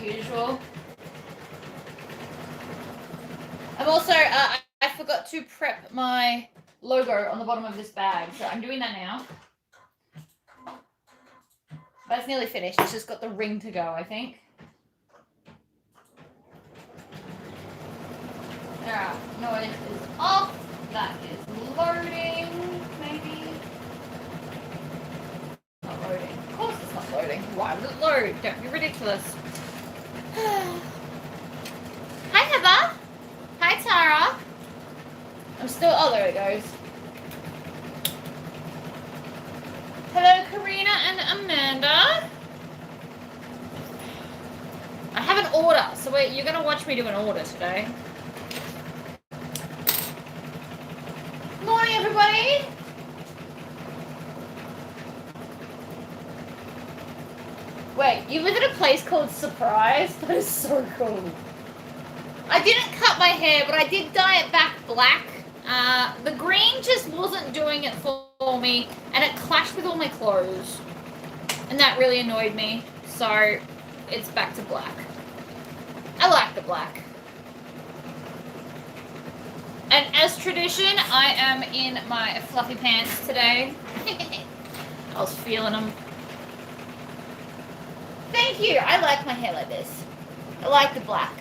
usual. I'm also, I forgot to prep my logo on the bottom of this bag, so I'm doing that now. But it's nearly finished. It's just got the ring to go, I think. Alright, noise is off. That is loading, maybe. Not loading. Of course it's not loading. Why would it load? Don't be ridiculous. Hi, Heather. Hi, Tara. I'm still... Oh, there it goes. Hello, Karina and Amanda. I have an order, so wait, you're going to watch me do an order today. Morning, everybody. Wait, you live in a place called Surprise? That is so cool. I didn't cut my hair, but I did dye it back black. The green just wasn't doing it for me, and it clashed with all my clothes. And that really annoyed me, so it's back to black. I like the black. And as tradition, I am in my fluffy pants today. I was feeling them. Thank you. I like my hair like this. I like the black.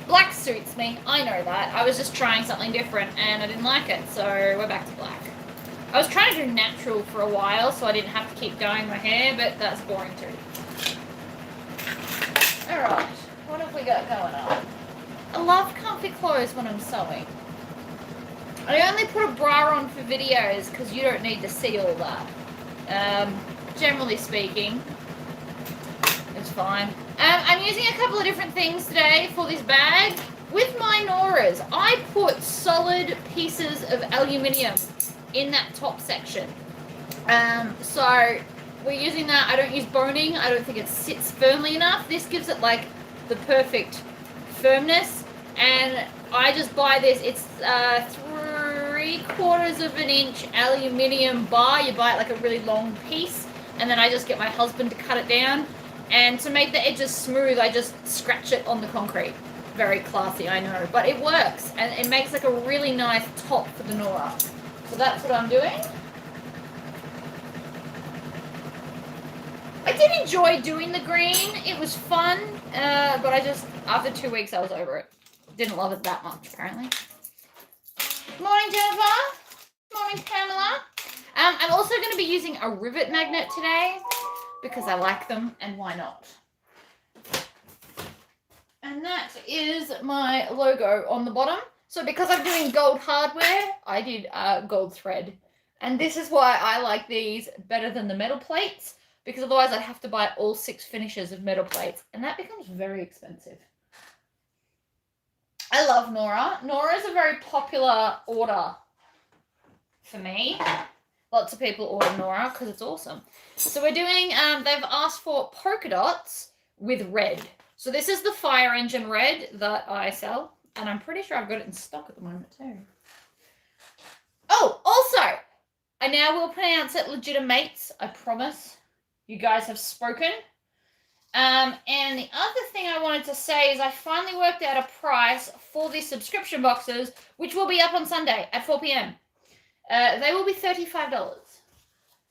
Black suits me. I know that. I was just trying something different and I didn't like it, so we're back to black. I was trying to do natural for a while so I didn't have to keep dyeing my hair, but that's boring too. Alright, what have we got going on? I love comfy clothes when I'm sewing. I only put a bra on for videos because you don't need to see all that. Generally speaking, it's fine. I'm using a couple of different things today for this bag. With my Noras, I put solid pieces of aluminium in that top section. So we're using that. I don't use boning. I don't think it sits firmly enough. This gives it like the perfect firmness. And I just buy this. It's 3/4 of an inch aluminium bar. You buy it like a really long piece. And then I just get my husband to cut it down. And to make the edges smooth, I just scratch it on the concrete. Very classy, I know. But it works. And it makes like a really nice top for the Nora. So that's what I'm doing. I did enjoy doing the green. It was fun. But I just, after 2 weeks, I was over it. Didn't love it that much, apparently. Morning, Jennifer. Morning, Pamela. I'm also going to be using a rivet magnet today because I like them, and why not? And that is my logo on the bottom. So because I'm doing gold hardware, I did gold thread. And this is why I like these better than the metal plates, because otherwise I'd have to buy all 6 finishes of metal plates, and that becomes very expensive. I love Nora. Nora is a very popular order for me. Lots of people order Nora because it's awesome. So we're doing, they've asked for polka dots with red. So this is the fire engine red that I sell. And I'm pretty sure I've got it in stock at the moment too. Oh, also, I now will pronounce it legitimates. I promise. You guys have spoken. And the other thing I wanted to say is I finally worked out a price for the subscription boxes, which will be up on Sunday at 4 p.m. They will be $35.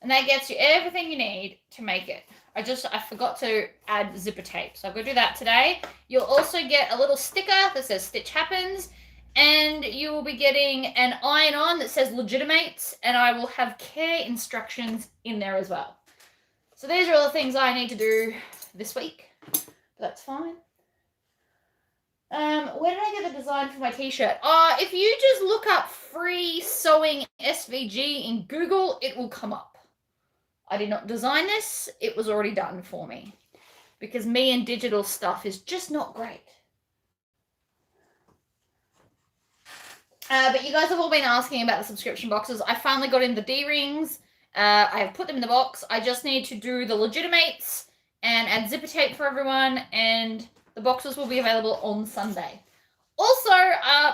And that gets you everything you need to make it. I forgot to add zipper tape. So I'm going to do that today. You'll also get a little sticker that says Stitch Happens. And you will be getting an iron-on that says Legitimates. And I will have care instructions in there as well. So these are all the things I need to do this week. But that's fine. Where did I get the design for my t-shirt? If you just look up free sewing SVG in Google, it will come up. I did not design this. It was already done for me. Because me and digital stuff is just not great. But you guys have all been asking about the subscription boxes. I finally got in the D-rings. I have put them in the box. I just need to do the Legitimates and add zipper tape for everyone. And the boxes will be available on Sunday. Also,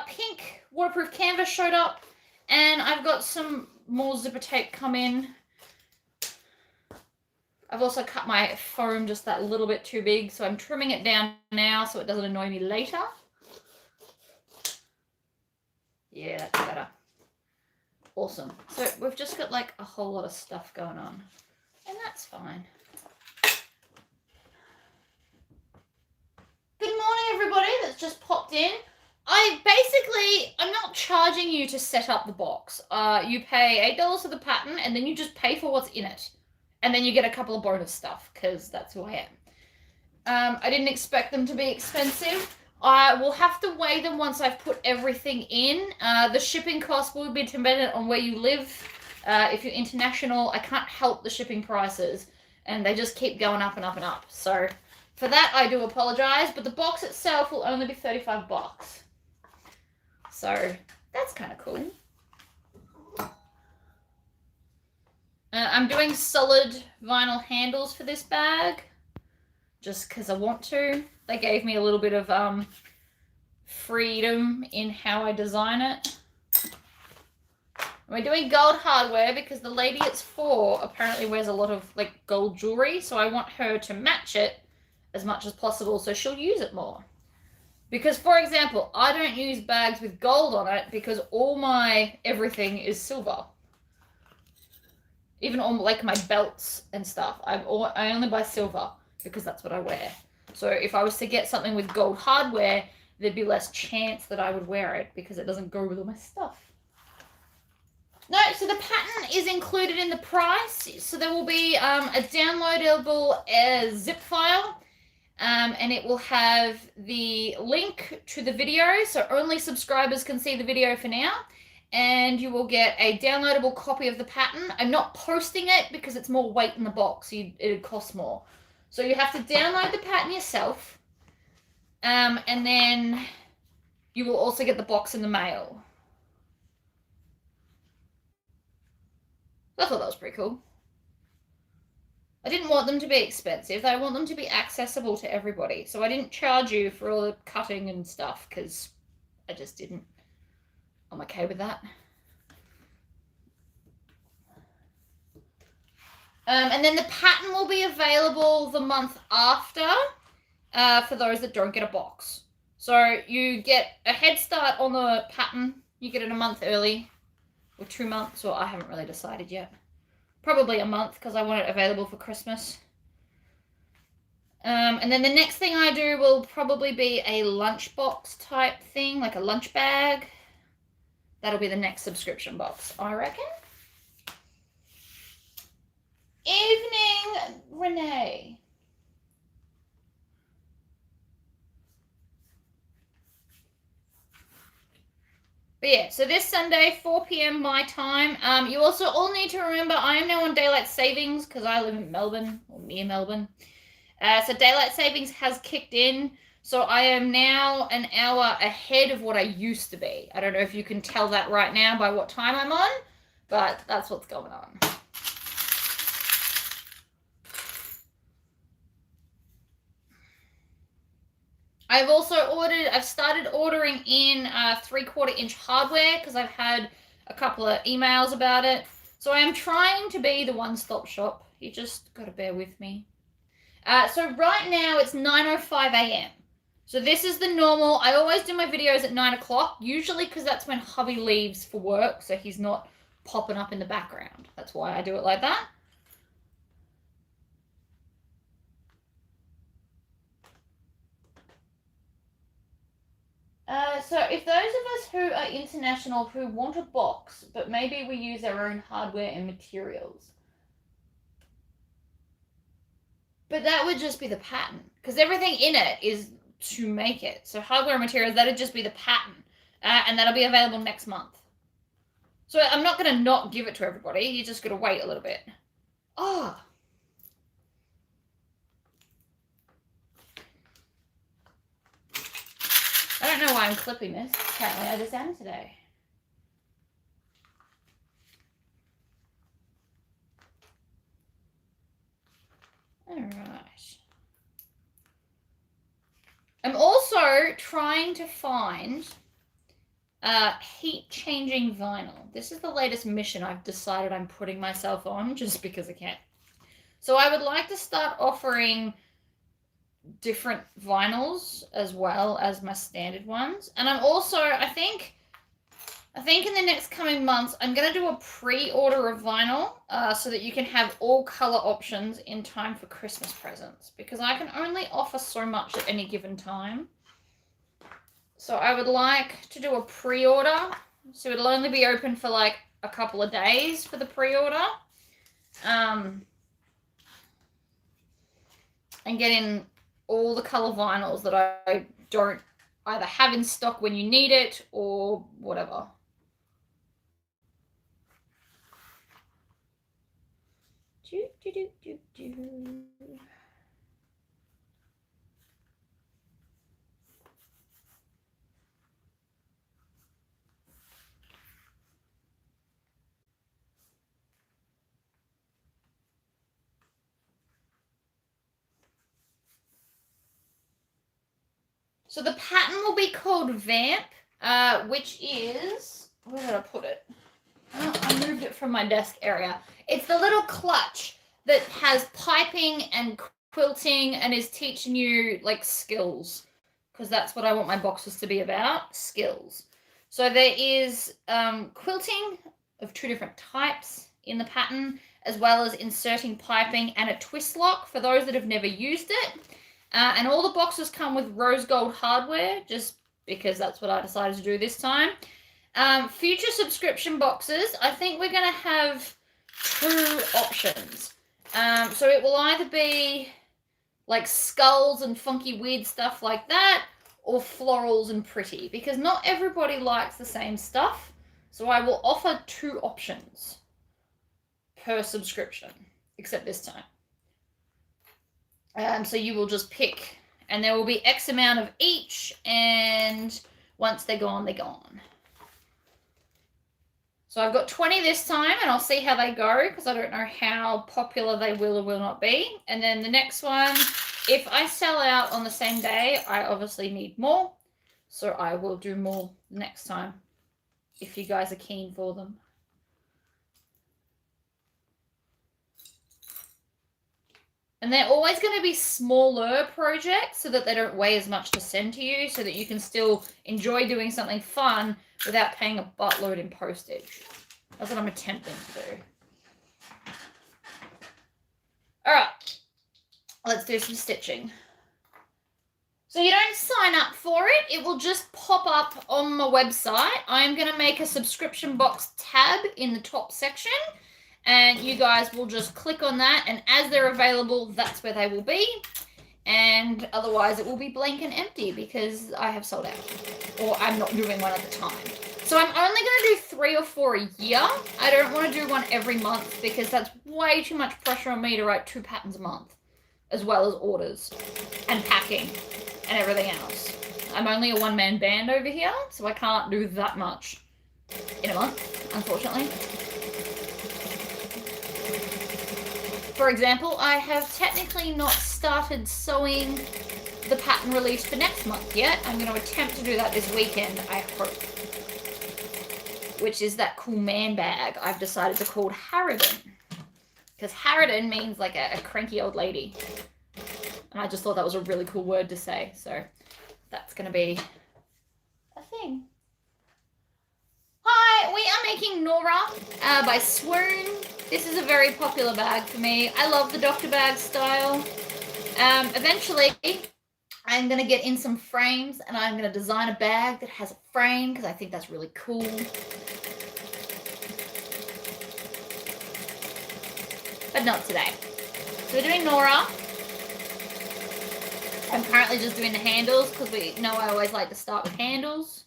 pink waterproof canvas showed up. And I've got some more zipper tape come in. I've also cut my foam just that little bit too big, so I'm trimming it down now so it doesn't annoy me later. Yeah, that's better. Awesome. So we've just got like a whole lot of stuff going on, and that's fine. Good morning, everybody that's just popped in. I'm not charging you to set up the box. You pay $8 for the pattern, and then you just pay for what's in it. And then you get a couple of bonus stuff, because that's who I am. I didn't expect them to be expensive. I will have to weigh them once I've put everything in. The shipping cost will be dependent on where you live. If you're international, I can't help the shipping prices, and they just keep going up and up and up. So for that, I do apologize, but the box itself will only be $35. So that's kind of cool. I'm doing solid vinyl handles for this bag, just because I want to. They gave me a little bit of freedom in how I design it. We're doing gold hardware because the lady it's for apparently wears a lot of like gold jewelry, so I want her to match it as much as possible so she'll use it more. Because, for example, I don't use bags with gold on it because all my everything is silver. Even all like my belts and stuff, I only buy silver because that's what I wear. So if I was to get something with gold hardware, there'd be less chance that I would wear it because it doesn't go with all my stuff. No, so the pattern is included in the price. So there will be a downloadable zip file. And it will have the link to the video, so only subscribers can see the video for now. And you will get a downloadable copy of the pattern. I'm not posting it because it's more weight in the box. It'd cost more. So you have to download the pattern yourself. And then you will also get the box in the mail. I thought that was pretty cool. I didn't want them to be expensive. I want them to be accessible to everybody. So I didn't charge you for all the cutting and stuff because I just didn't. I'm okay with that. And then the pattern will be available the month after for those that don't get a box. So you get a head start on the pattern. You get it a month early or 2 months, or I haven't really decided yet. Probably a month because I want it available for Christmas. And then the next thing I do will probably be a lunchbox type thing, like a lunch bag. That'll be the next subscription box, I reckon. Evening, Renee. But yeah, so this Sunday, 4 p.m. my time. You also all need to remember I am now on daylight savings because I live in Melbourne, or near Melbourne. So daylight savings has kicked in. So I am now an hour ahead of what I used to be. I don't know if you can tell that right now by what time I'm on, but that's what's going on. I've started ordering in 3/4 inch hardware because I've had a couple of emails about it. So I am trying to be the one-stop shop. You just got to bear with me. So right now it's 9:05 a.m. So this is the normal. I always do my videos at 9 o'clock, usually because that's when hubby leaves for work, so he's not popping up in the background. That's why I do it like that. So if those of us who are international who want a box, but maybe we use our own hardware and materials. But that would just be the pattern, because everything in it is to make it. So hardware and materials, that'd just be the pattern. And that'll be available next month. So I'm not going to not give it to everybody. You just got to wait a little bit. Oh. I don't know why I'm clipping this. Apparently I just am today. Alright. I'm also trying to find heat-changing vinyl. This is the latest mission I've decided I'm putting myself on just because I can't So I would like to start offering different vinyls as well as my standard ones. And I'm also, I think in the next coming months, I'm going to do a pre-order of vinyl so that you can have all color options in time for Christmas presents, because I can only offer so much at any given time. So I would like to do a pre-order. So it'll only be open for like a couple of days for the pre-order. And get in all the color vinyls that I don't either have in stock when you need it or whatever. So the pattern will be called Vamp, which is, where did I put it? Oh, I moved it from my desk area. It's the little clutch that has piping and quilting and is teaching you like skills, because that's what I want my boxes to be about, skills. So there is quilting of 2 different types in the pattern, as well as inserting piping and a twist lock for those that have never used it. And all the boxes come with rose gold hardware, just because that's what I decided to do this time. Future subscription boxes, I think we're going to have 2 options. So it will either be like skulls and funky weird stuff like that, or florals and pretty, because not everybody likes the same stuff. So I will offer 2 options per subscription, except this time. So you will just pick, and there will be X amount of each, and once they're gone, they're gone. So I've got 20 this time, and I'll see how they go, because I don't know how popular they will or will not be. And then the next one, if I sell out on the same day, I obviously need more. So I will do more next time, if you guys are keen for them. And they're always going to be smaller projects so that they don't weigh as much to send to you, so that you can still enjoy doing something fun without paying a buttload in postage. That's what I'm attempting to do. All right, let's do some stitching. So you don't sign up for it. It will just pop up on my website. I'm going to make a subscription box tab in the top section, and you guys will just click on that, and as they're available, that's where they will be. And otherwise it will be blank and empty because I have sold out, or I'm not doing one at the time. So I'm only going to do 3 or 4 a year. I don't want to do one every month because that's way too much pressure on me to write 2 patterns a month, as well as orders and packing and everything else. I'm only a one-man band over here, so I can't do that much in a month, unfortunately. For example, I have technically not started sewing the pattern release for next month yet. I'm going to attempt to do that this weekend, I hope. Which is that cool man bag I've decided to call Harridan. Because Harridan means like a cranky old lady. And I just thought that was a really cool word to say. So that's going to be a thing. Hi, we are making Nora by Swoon. This is a very popular bag for me. I love the doctor bag style. Eventually, I'm going to get in some frames and I'm going to design a bag that has a frame because I think that's really cool. But not today. So we're doing Nora. I'm currently just doing the handles because we know I always like to start with handles.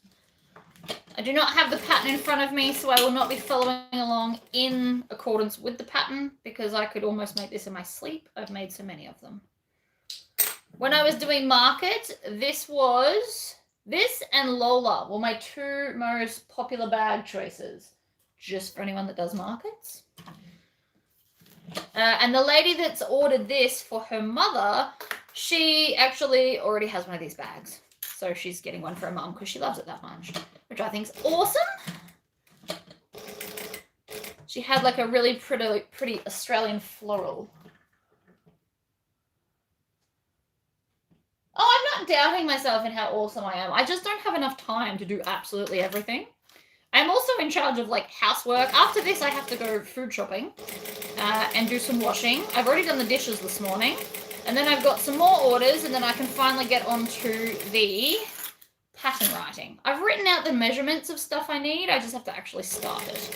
I do not have the pattern in front of me, so I will not be following along in accordance with the pattern because I could almost make this in my sleep. I've made so many of them. When I was doing market, this and Lola were my 2 most popular bag choices, just for anyone that does markets. And the lady that's ordered this for her mother, she actually already has one of these bags. So she's getting one for her mum because she loves it that much, which I think is awesome. She had like a really pretty Australian floral. doubting myself and how awesome I am. I just don't have enough time to do absolutely everything. I'm also in charge of like housework. After this, I have to go food shopping and do some washing. I've already done the dishes this morning. And then I've got some more orders, and then I can finally get onto the pattern writing. I've written out the measurements of stuff I need. I just have to actually start it.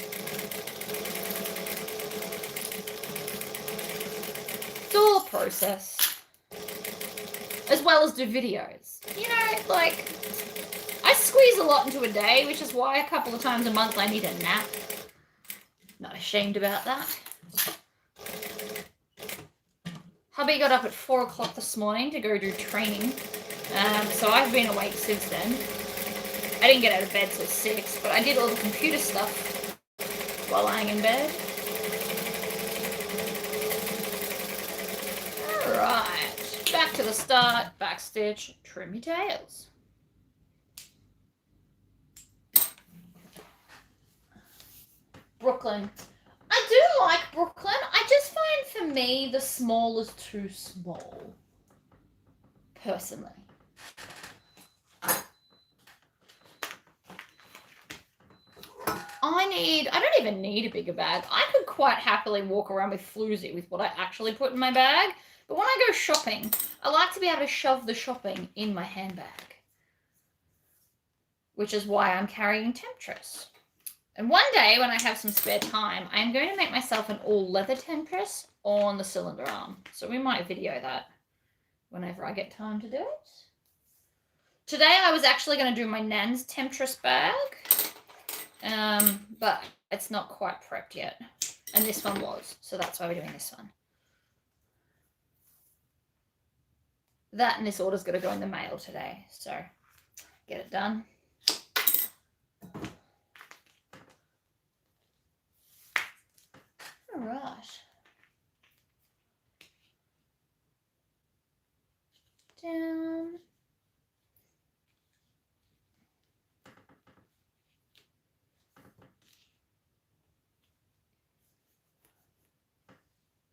It's all a process. As well as do videos. You know, like, I squeeze a lot into a day, which is why a couple of times a month I need a nap. Not ashamed about that. Hubby got up at 4 o'clock this morning to go do training, so I've been awake since then. I didn't get out of bed till 6, but I did all the computer stuff while lying in bed. Alright, back to the start, backstitch, trim your tails. Brooklyn. I do like Brooklyn. I just find for me the small is too small. Personally. I don't even need a bigger bag. I could quite happily walk around with floozy with what I actually put in my bag. But when I go shopping, I like to be able to shove the shopping in my handbag. Which is why I'm carrying Temptress. And one day, when I have some spare time, I'm going to make myself an all-leather Temptress on the cylinder arm. So we might video that whenever I get time to do it. Today, I was actually going to do my Nan's Temptress bag. But it's not quite prepped yet. And this one was. So that's why we're doing this one. That and this order's going to go in the mail today. So, get it done. All right. Down.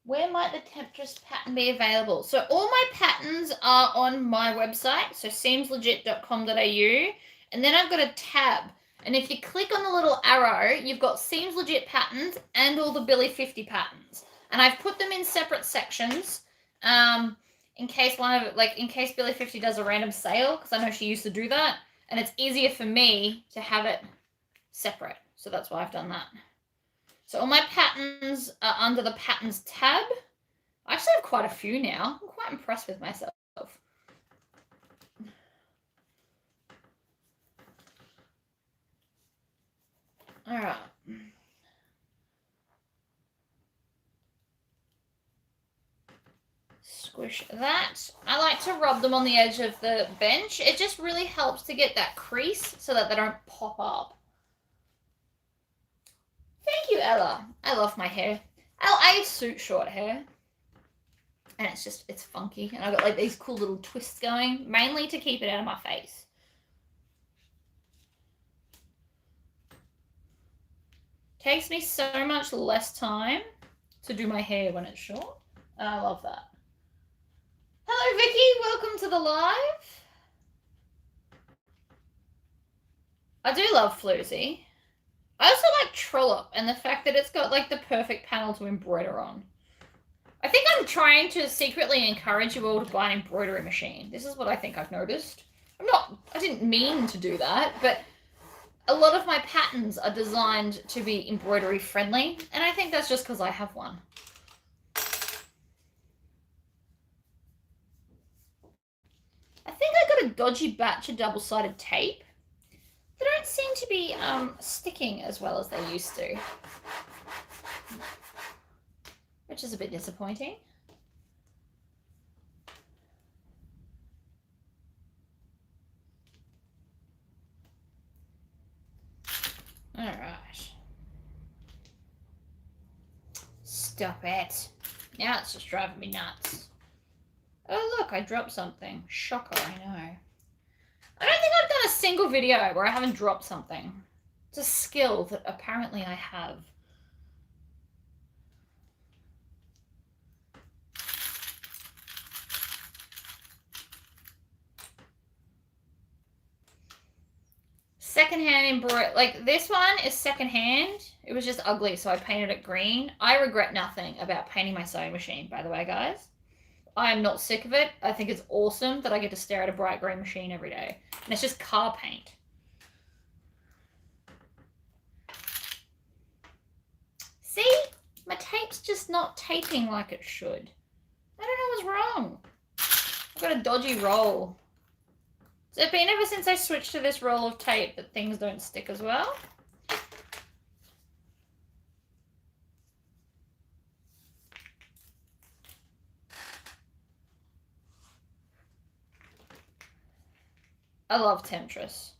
Where might the Temptress pattern be available? So all my patterns are on my website, so seamslegit.com.au, and then I've got a tab. And if you click on the little arrow, you've got Seams Legit patterns and all the Billy 50 patterns. And I've put them in separate sections in case in case Billy 50 does a random sale, because I know she used to do that. And it's easier for me to have it separate. So that's why I've done that. So all my patterns are under the patterns tab. I actually have quite a few now. I'm quite impressed with myself. All right. Squish that. I like to rub them on the edge of the bench. It just really helps to get that crease so that they don't pop up. Thank you, Ella. I love my hair. I suit short hair. And it's funky. And I've got like these cool little twists going, mainly to keep it out of my face. Takes me so much less time to do my hair when it's short. And I love that. Hello, Vicky. Welcome to the live. I do love Floozy. I also like Trollope and the fact that it's got like the perfect panel to embroider on. I think I'm trying to secretly encourage you all to buy an embroidery machine. This is what I think I've noticed. I didn't mean to do that, but a lot of my patterns are designed to be embroidery friendly, and I think that's just because I have one. I think I got a dodgy batch of double-sided tape. They don't seem to be sticking as well as they used to, which is a bit disappointing. All right. Stop it. Now it's just driving me nuts. Oh, look, I dropped something. Shocker, I know. I don't think I've done a single video where I haven't dropped something. It's a skill that apparently I have. secondhand embroidery. Like, this one is secondhand. It was just ugly, so I painted it green. I regret nothing about painting my sewing machine, by the way, guys. I am not sick of it. I think it's awesome that I get to stare at a bright green machine every day. And it's just car paint. See? My tape's just not taping like it should. I don't know what's wrong. I've got a dodgy roll. So it's been ever since I switched to this roll of tape that things don't stick as well. I love Temptress.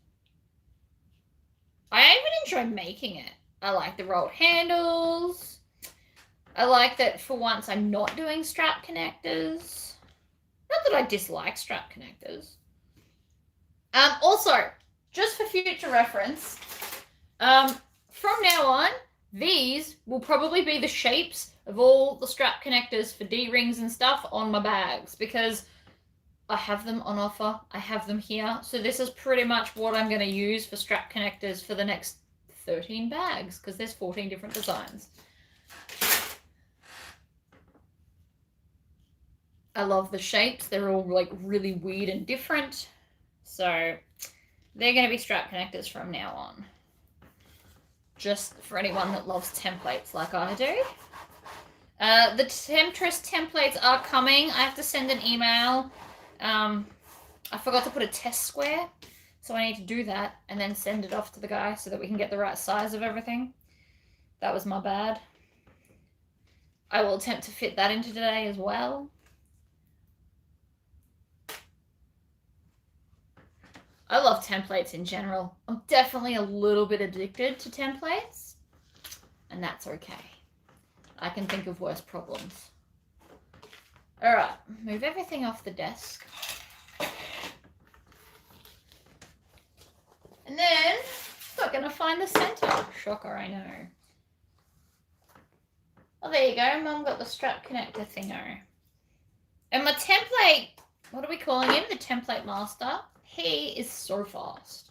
I even enjoy making it. I like the rolled handles. I like that for once I'm not doing strap connectors. Not that I dislike strap connectors. Also, just for future reference, from now on, these will probably be the shapes of all the strap connectors for D-rings and stuff on my bags, because I have them on offer. I have them here. So this is pretty much what I'm going to use for strap connectors for the next 13 bags, because there's 14 different designs. I love the shapes. They're all like really weird and different. So they're going to be strap connectors from now on. Just for anyone that loves templates like I do. The Temptress templates are coming. I have to send an email. I forgot to put a test square, so I need to do that and then send it off to the guy so that we can get the right size of everything. That was my bad. I will attempt to fit that into today as well. I love templates in general. I'm definitely a little bit addicted to templates, and that's okay. I can think of worse problems. All right, move everything off the desk. And then we're going to find the center. Shocker, I know. Oh, there you go. Mum got the strap connector thingo. And my template, what are we calling him? The template master. He is so fast.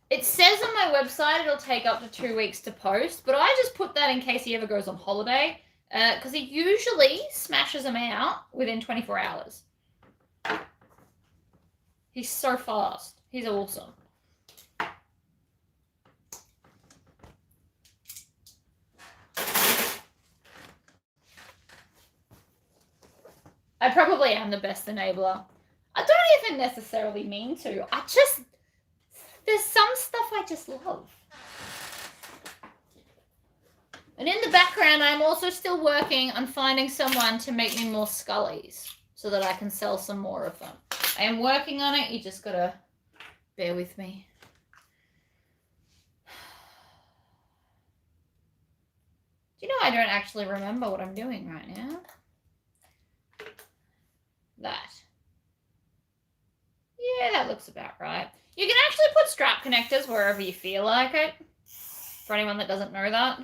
It says on my website it'll take up to 2 weeks to post, but I just put that in case he ever goes on holiday, because he usually smashes them out within 24 hours. He's so fast. He's awesome. I probably am the best enabler. I don't even necessarily mean to. There's some stuff I just love. And in the background, I'm also still working on finding someone to make me more scullies so that I can sell some more of them. I am working on it. You just gotta bear with me. Do you know I don't actually remember what I'm doing right now? That. Yeah, that looks about right. You can actually put strap connectors wherever you feel like it. For anyone that doesn't know that.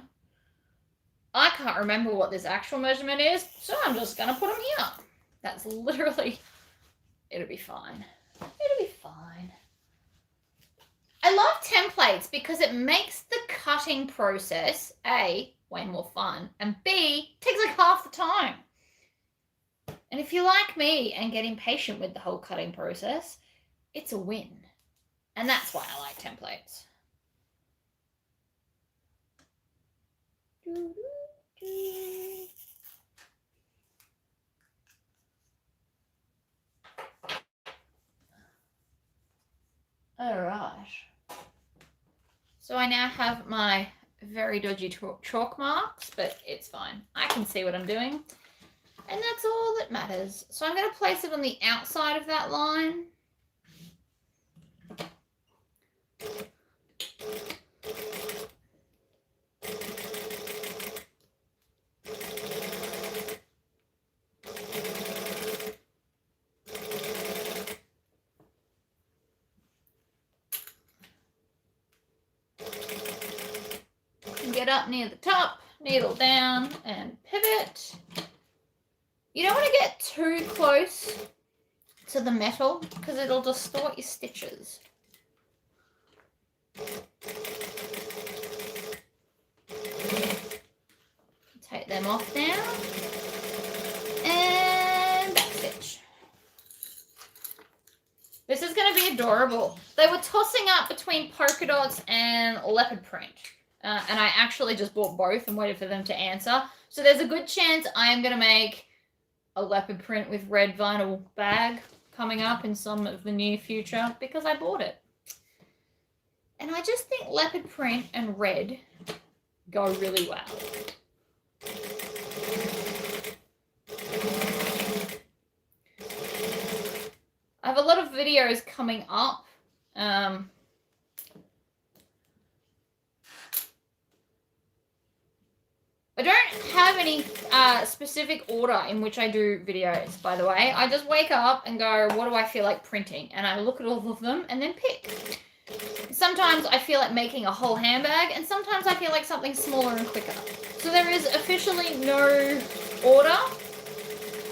I can't remember what this actual measurement is, so I'm just going to put them here. That's literally... It'll be fine. It'll be fine. I love templates because it makes the cutting process, A, way more fun, and B, takes like half the time. And if you like me and get impatient with the whole cutting process, it's a win. And that's why I like templates. All right. So I now have my very dodgy chalk marks, but it's fine. I can see what I'm doing. And that's all that matters. So I'm going to place it on the outside of that line. Get up near the top, needle down, and pivot. You don't want to get too close to the metal because it'll distort your stitches. Take them off now. And backstitch. This is going to be adorable. They were tossing up between polka dots and leopard print. And I actually just bought both and waited for them to answer. So there's a good chance I am going to make a leopard print with red vinyl bag coming up in some of the near future because I bought it. And I just think leopard print and red go really well. I have a lot of videos coming up. I don't have any specific order in which I do videos, by the way. I just wake up and go, what do I feel like printing? And I look at all of them and then pick. Sometimes I feel like making a whole handbag, and sometimes I feel like something smaller and quicker. So there is officially no order.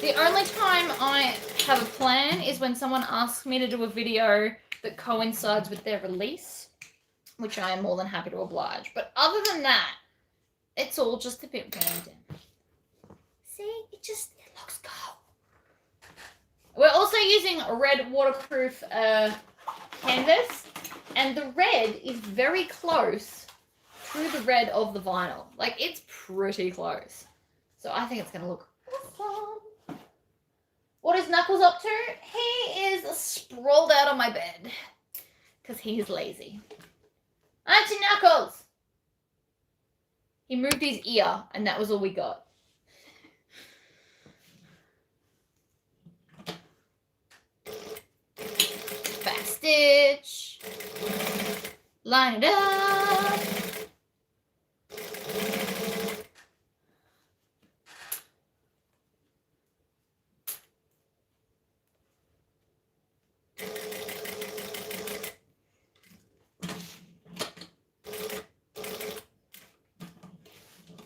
The only time I have a plan is when someone asks me to do a video that coincides with their release, which I am more than happy to oblige. But other than that, it's all just a bit random. See, it looks cool. We're also using a red waterproof canvas, and the red is very close to the red of the vinyl. Like, it's pretty close. So I think it's going to look awesome. What is Knuckles up to? He is sprawled out on my bed because he is lazy. Auntie Knuckles! He moved his ear, and that was all we got. Backstitch. Line it up.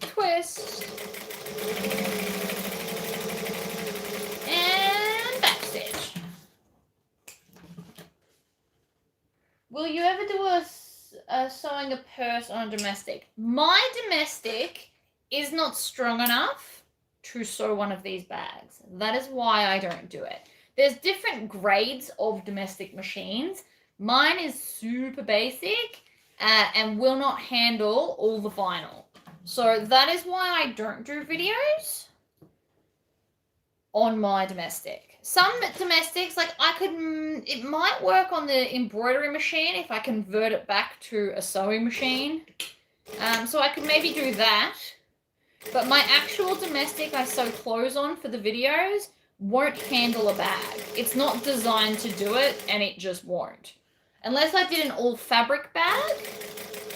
Twist. And backstitch. Will you ever do a sewing a purse on a domestic? My domestic is not strong enough to sew one of these bags. That is why I don't do it. There's different grades of domestic machines. Mine is super basic and will not handle all the vinyl. So that is why I don't do videos on my domestic. Some domestics, like it might work on the embroidery machine if I convert it back to a sewing machine. So I could maybe do that. But my actual domestic I sew clothes on for the videos won't handle a bag. It's not designed to do it, and it just won't. Unless I did an all fabric bag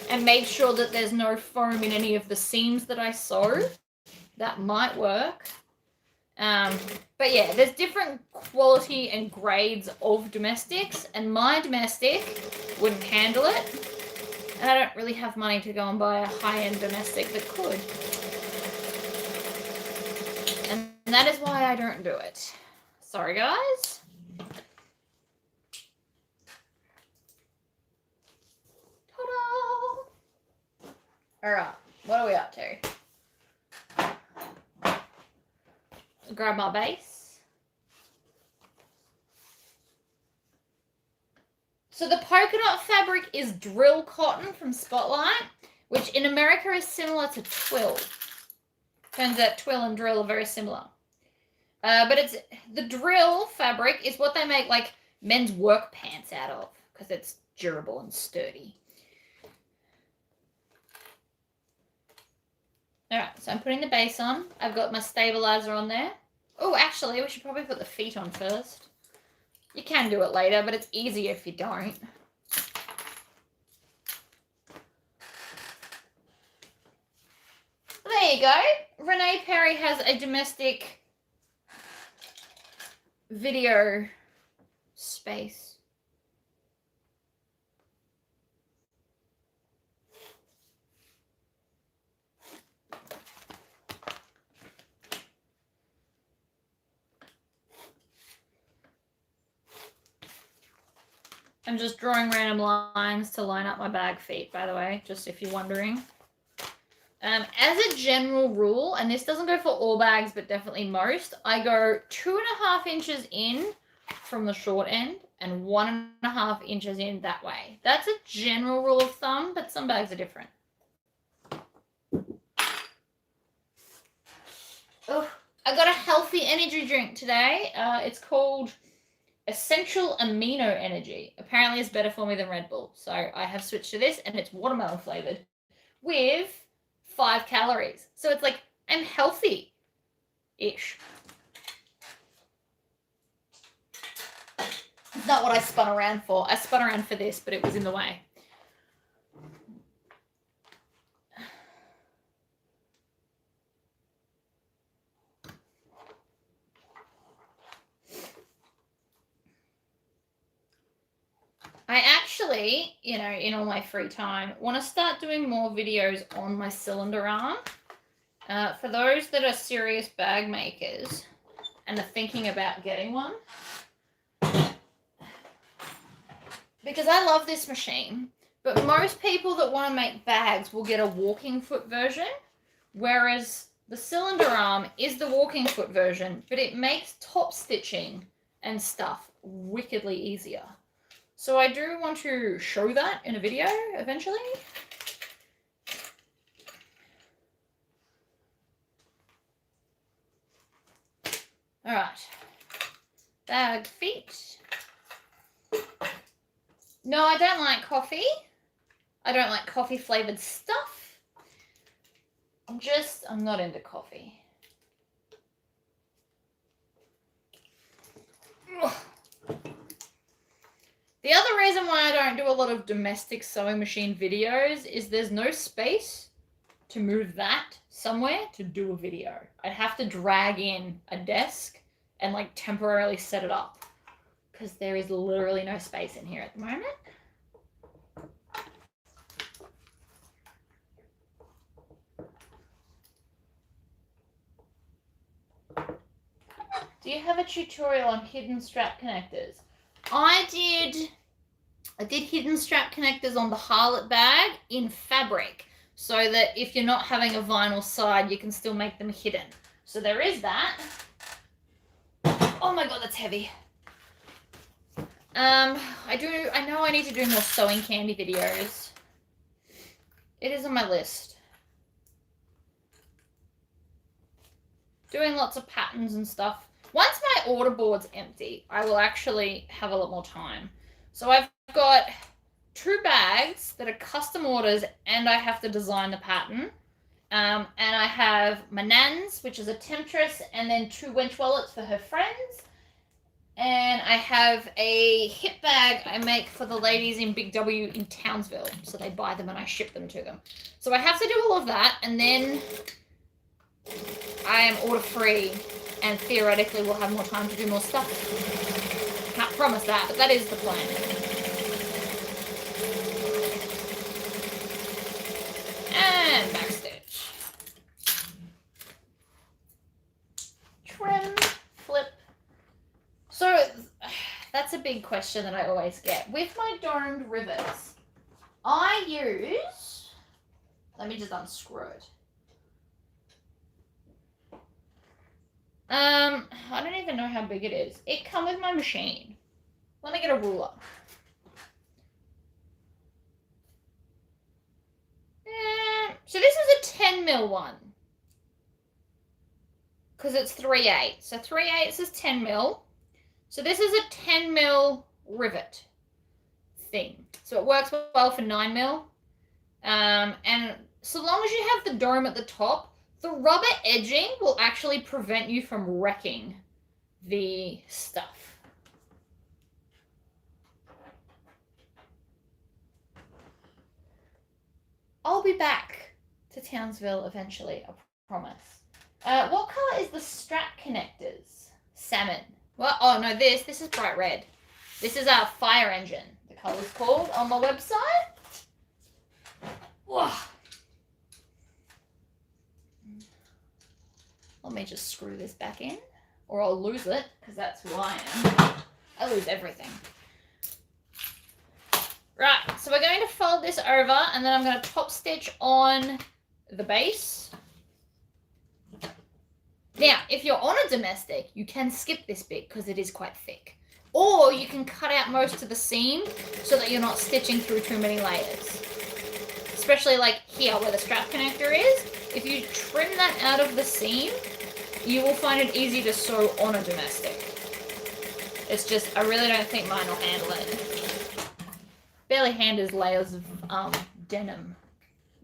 and made sure that there's no foam in any of the seams that I sew, that might work. But yeah, there's different quality and grades of domestics, and my domestic wouldn't handle it. And I don't really have money to go and buy a high-end domestic that could. And that is why I don't do it. Sorry, guys. Ta-da! Alright, what are we up to? Grab my base. So the polka dot fabric is drill cotton from Spotlight, which in America is similar to twill. Turns out twill and drill are very similar. But it's the drill fabric is what they make like men's work pants out of because it's durable and sturdy. Alright, so I'm putting the base on. I've got my stabilizer on there. Oh, actually, we should probably put the feet on first. You can do it later, but it's easier if you don't. There you go. Renee Perry has a domestic video space. I'm just drawing random lines to line up my bag feet, by the way, just if you're wondering. As a general rule, and this doesn't go for all bags, but definitely most, I go 2.5 inches in from the short end and 1.5 inches in that way. That's a general rule of thumb, but some bags are different. Oh, I got a healthy energy drink today. It's called Essential Amino Energy. Apparently it's better for me than Red Bull. So I have switched to this, and it's watermelon flavored with 5 calories. So it's like, I'm healthy-ish. It's not what I spun around for. I spun around for this, but it was in the way. I actually, you know, in all my free time, want to start doing more videos on my cylinder arm. For those that are serious bag makers and are thinking about getting one, because I love this machine, but most people that want to make bags will get a walking foot version, whereas the cylinder arm is the walking foot version, but it makes top stitching and stuff wickedly easier. So I do want to show that in a video eventually. All right, bag feet. No, I don't like coffee. I don't like coffee flavored stuff. I'm not into coffee. Ugh. The other reason why I don't do a lot of domestic sewing machine videos is there's no space to move that somewhere to do a video. I'd have to drag in a desk and like temporarily set it up because there is literally no space in here at the moment. Do you have a tutorial on hidden strap connectors? I did hidden strap connectors on the Harlot bag in fabric so that if you're not having a vinyl side, you can still make them hidden. So there is that. Oh my God, that's heavy. I know I need to do more sewing candy videos. It is on my list. Doing lots of patterns and stuff. Once my order board's empty, I will actually have a lot more time. So I've got 2 bags that are custom orders and I have to design the pattern. And I have my Nan's, which is a temptress, and then 2 wench wallets for her friends. And I have a hip bag I make for the ladies in Big W in Townsville. So they buy them and I ship them to them. So I have to do all of that, and then I am order free and theoretically we'll have more time to do more stuff. Can't promise that, but that is the plan. And backstitch. Trim, flip. So that's a big question that I always get. With my domed rivets, I use, let me just unscrew it. I don't even know how big it is. It comes with my machine. Let me get a ruler. So this is a 10 mil one. Because it's 3/8. So 3/8 is 10 mil. So this is a 10 mil rivet thing. So it works well for 9 mil. And so long as you have the dome at the top, the rubber edging will actually prevent you from wrecking the stuff. I'll be back to Townsville eventually, I promise. What color is the strap connectors? Salmon. Well, oh no, this is bright red. This is our fire engine, the color's called on my website. Whoa. Let me just screw this back in, or I'll lose it, because that's who I am. I lose everything. Right, so we're going to fold this over, and then I'm going to top stitch on the base. Now, if you're on a domestic, you can skip this bit because it is quite thick. Or you can cut out most of the seam so that you're not stitching through too many layers. Especially like here where the strap connector is. If you trim that out of the seam, you will find it easy to sew on a domestic. It's just, I really don't think mine will handle it. Barely handles layers of denim,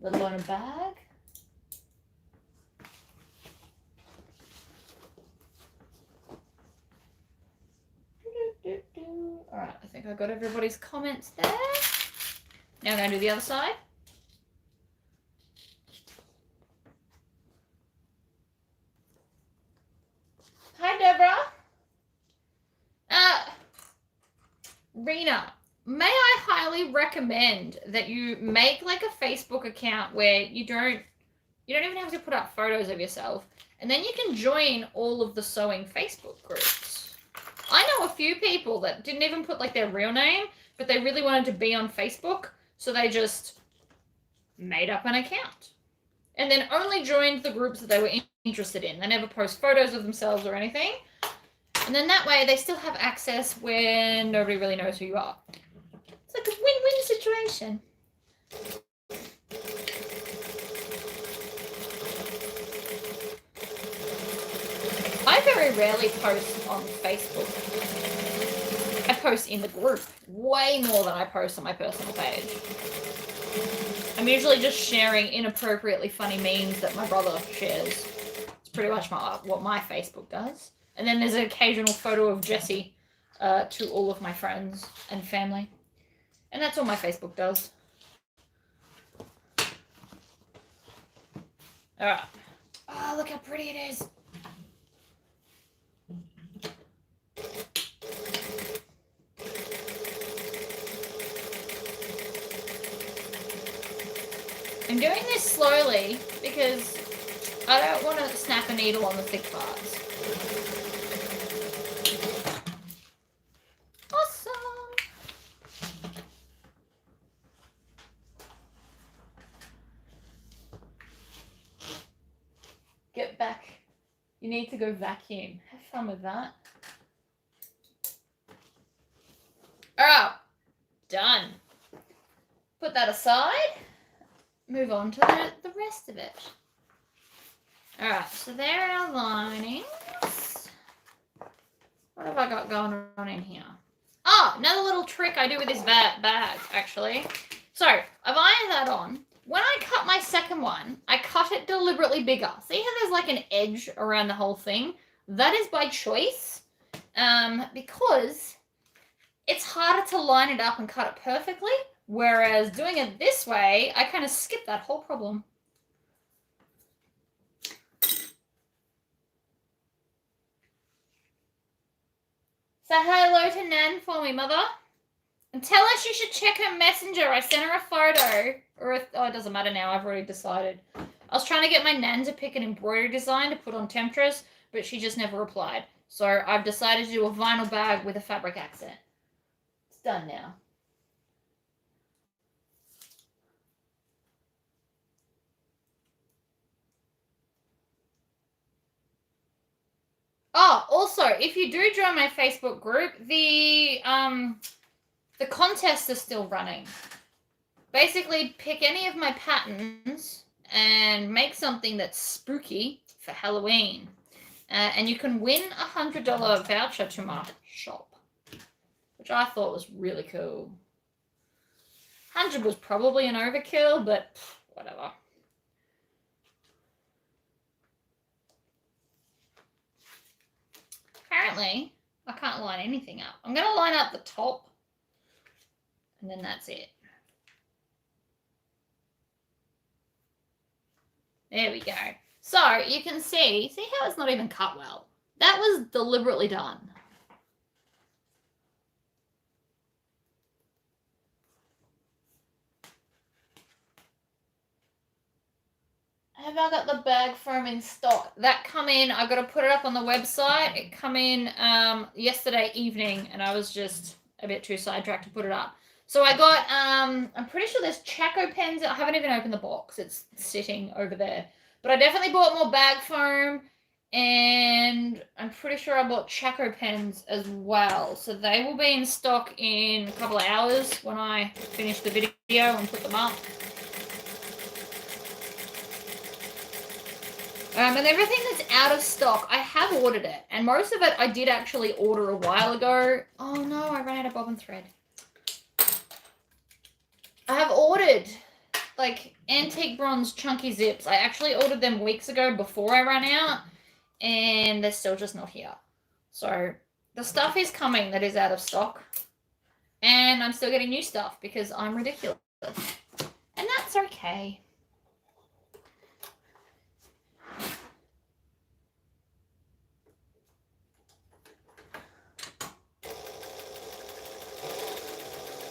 let alone a bag. Alright, I think I got everybody's comments there. Now I'm going to do the other side. Hi, Deborah. Rena, may I highly recommend that you make like a Facebook account where you don't even have to put up photos of yourself, and then you can join all of the sewing Facebook groups. I know a few people that didn't even put like their real name, but they really wanted to be on Facebook, so they just made up an account and then only joined the groups that they were interested in. They never post photos of themselves or anything. And then that way they still have access when nobody really knows who you are. It's like a win-win situation. I very rarely post on Facebook. I post in the group way more than I post on my personal page. I'm usually just sharing inappropriately funny memes that my brother shares. It's pretty much what my Facebook does. And then there's an occasional photo of Jessie to all of my friends and family. And that's all my Facebook does. Alright. Oh, look how pretty it is. I'm doing this slowly because I don't want to snap a needle on the thick parts. Awesome! Get back. You need to go vacuum. Have fun with that. Alright. Done. Put that aside. Move on to the rest of it. Alright, so there are our linings. What have I got going on in here? Oh, another little trick I do with this bag, actually. So, I've ironed that on. When I cut my second one, I cut it deliberately bigger. See how there's like an edge around the whole thing? That is by choice, because it's harder to line it up and cut it perfectly. Whereas doing it this way, I kind of skip that whole problem. Say hello to Nan for me, Mother. And tell her she should check her messenger. I sent her a photo. Oh, it doesn't matter now. I've already decided. I was trying to get my Nan to pick an embroidery design to put on Temptress, but she just never replied. So I've decided to do a vinyl bag with a fabric accent. It's done now. Oh, also, if you do join my Facebook group, the contest is still running. Basically, pick any of my patterns and make something that's spooky for Halloween. And you can win a $100 voucher to my shop, which I thought was really cool. 100 was probably an overkill, but whatever. Apparently, I can't line anything up. I'm going to line up the top, and then that's it. There we go. So, you can see how it's not even cut well? That was deliberately done. Have I got the bag foam in stock? That come in, I got to put it up on the website. It come in yesterday evening, and I was just a bit too sidetracked to put it up. So I got, I'm pretty sure there's Chaco pens. I haven't even opened the box. It's sitting over there. But I definitely bought more bag foam, and I'm pretty sure I bought Chaco pens as well. So they will be in stock in a couple of hours when I finish the video and put them up. And everything that's out of stock, I have ordered it. And most of it I did actually order a while ago. Oh no, I ran out of bobbin thread. I have ordered like antique bronze chunky zips. I actually ordered them weeks ago before I ran out, and they're still just not here. So the stuff is coming that is out of stock, and I'm still getting new stuff because I'm ridiculous, and that's okay.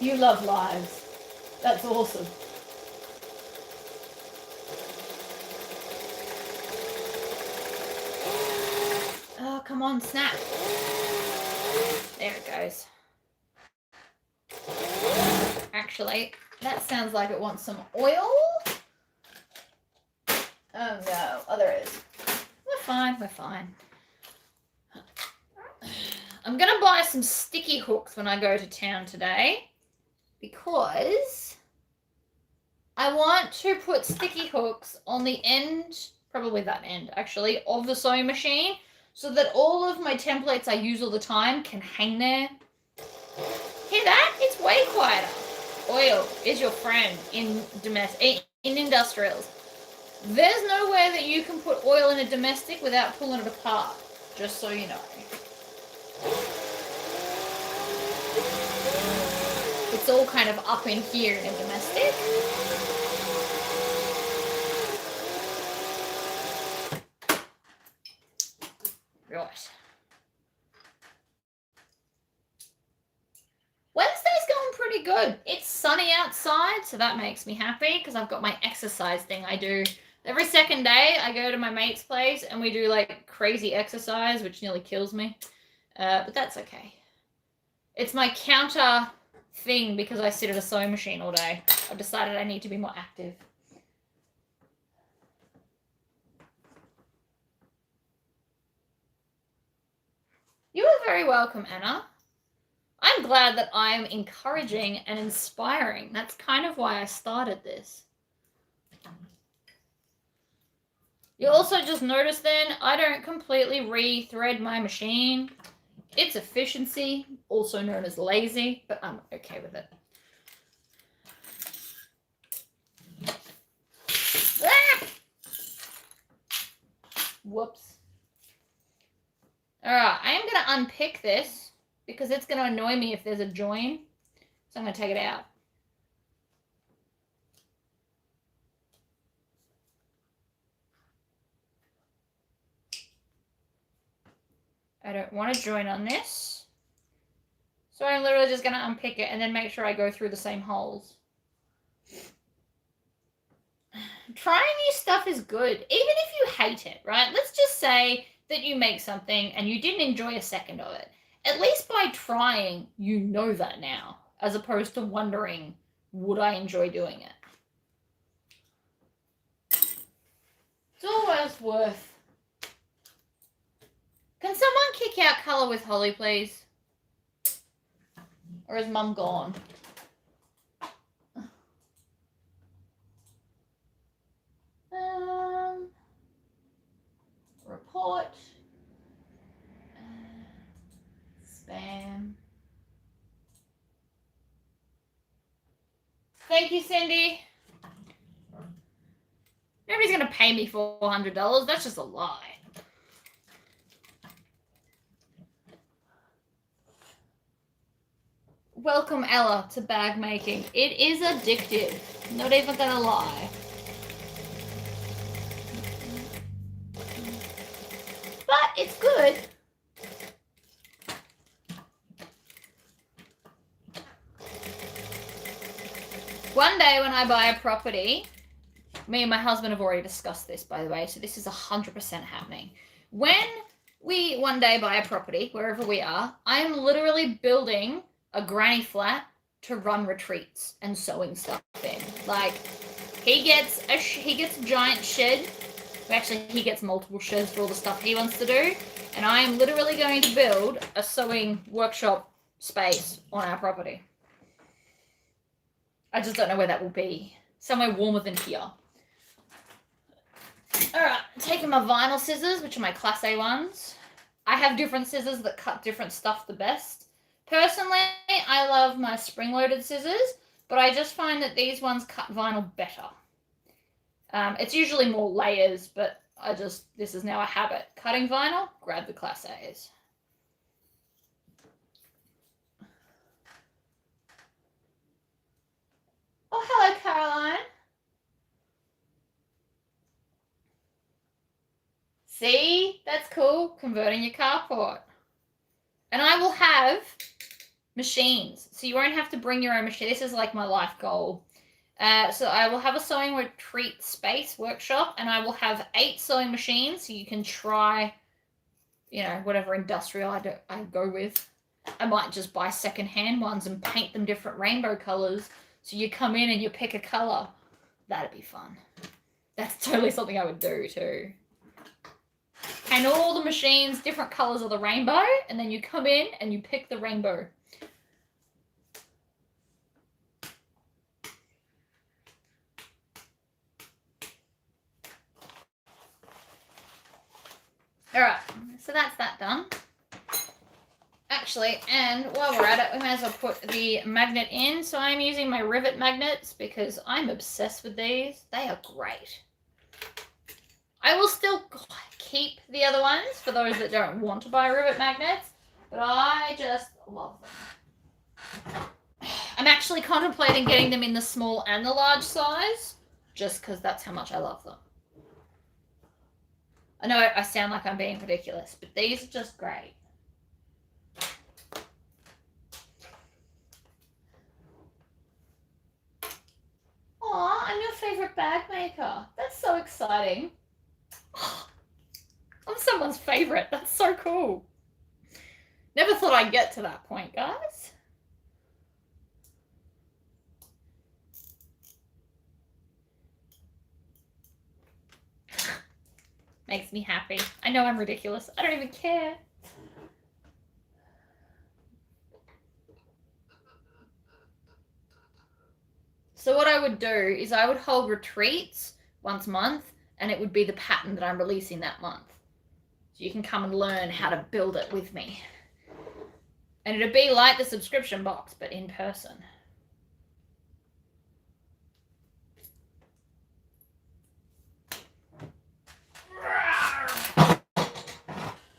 You love lives. That's awesome. Oh, come on, snap. There it goes. Actually, that sounds like it wants some oil. Oh no, oh there is. We're fine, we're fine. I'm gonna buy some sticky hooks when I go to town today, because I want to put sticky hooks on the end, probably that end actually, of the sewing machine, so that all of my templates I use all the time can hang there. Hear that? It's way quieter. Oil is your friend in industrials. There's nowhere that you can put oil in a domestic without pulling it apart, just so you know. It's all kind of up in here in a domestic. Right. Wednesday's going pretty good. It's sunny outside, so that makes me happy because I've got my exercise thing I do. Every second day, I go to my mate's place and we do like crazy exercise, which nearly kills me. But that's okay. It's my counter thing because I sit at a sewing machine all day. I've decided I need to be more active. You are very welcome, Anna. I'm glad that I'm encouraging and inspiring. That's kind of why I started this. You'll also just notice then, I don't completely re-thread my machine. It's efficiency, also known as lazy, but I'm okay with it. Ah! Whoops. All right, I am going to unpick this because it's going to annoy me if there's a join. So I'm going to take it out. I don't want to join on this. So I'm literally just going to unpick it and then make sure I go through the same holes. Trying new stuff is good, even if you hate it, right? Let's just say that you make something and you didn't enjoy a second of it. At least by trying, you know that now, as opposed to wondering, would I enjoy doing it? It's always worth. Can someone kick out Colour with Holly, please? Or is Mum gone? Report. Spam. Thank you, Cindy. Nobody's going to pay me $400. That's just a lie. Welcome, Ella, to bag making. It is addictive. Not even going to lie. But it's good. One day when I buy a property, me and my husband have already discussed this, by the way, so this is 100% happening. When we one day buy a property, wherever we are, I am literally building a granny flat to run retreats and sewing stuff in. Like, he gets a giant shed. Actually, he gets multiple sheds for all the stuff he wants to do. And I am literally going to build a sewing workshop space on our property. I just don't know where that will be. Somewhere warmer than here. Alright, taking my vinyl scissors, which are my Class A ones. I have different scissors that cut different stuff the best. Personally, I love my spring-loaded scissors, but I just find that these ones cut vinyl better. It's usually more layers, but this is now a habit. Cutting vinyl, grab the Class A's. Oh, hello, Caroline. See? That's cool. Converting your carport. And I will have machines. So you won't have to bring your own machine. This is like my life goal. So I will have a sewing retreat space workshop, and I will have 8 sewing machines so you can try, you know, whatever industrial I go with. I might just buy secondhand ones and paint them different rainbow colors. So you come in and you pick a color. That'd be fun. That's totally something I would do too. Paint all the machines different colors of the rainbow, and then you come in and you pick the rainbow. Alright, so that's that done. Actually, and while we're at it, we may as well put the magnet in. So I'm using my rivet magnets because I'm obsessed with these. They are great. I will still keep the other ones for those that don't want to buy rivet magnets, but I just love them. I'm actually contemplating getting them in the small and the large size, just because that's how much I love them. I know I sound like I'm being ridiculous, but these are just great. Aw, I'm your favorite bag maker. That's so exciting. I'm someone's favorite. That's so cool. Never thought I'd get to that point, guys. Makes me happy. I know I'm ridiculous. I don't even care. So what I would do is I would hold retreats once a month, and it would be the pattern that I'm releasing that month. So you can come and learn how to build it with me. And it'd be like the subscription box, but in person.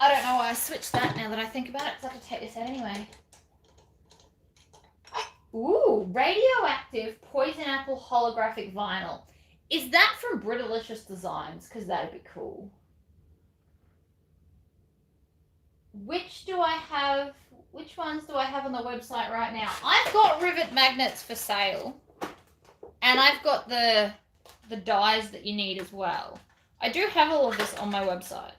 I don't know why I switched that now that I think about it, because I have to take this out anyway. Ooh, radioactive poison apple holographic vinyl. Is that from Britalicious Designs? Because that'd be cool. Which ones do I have on the website right now? I've got rivet magnets for sale. And I've got the dies that you need as well. I do have all of this on my website.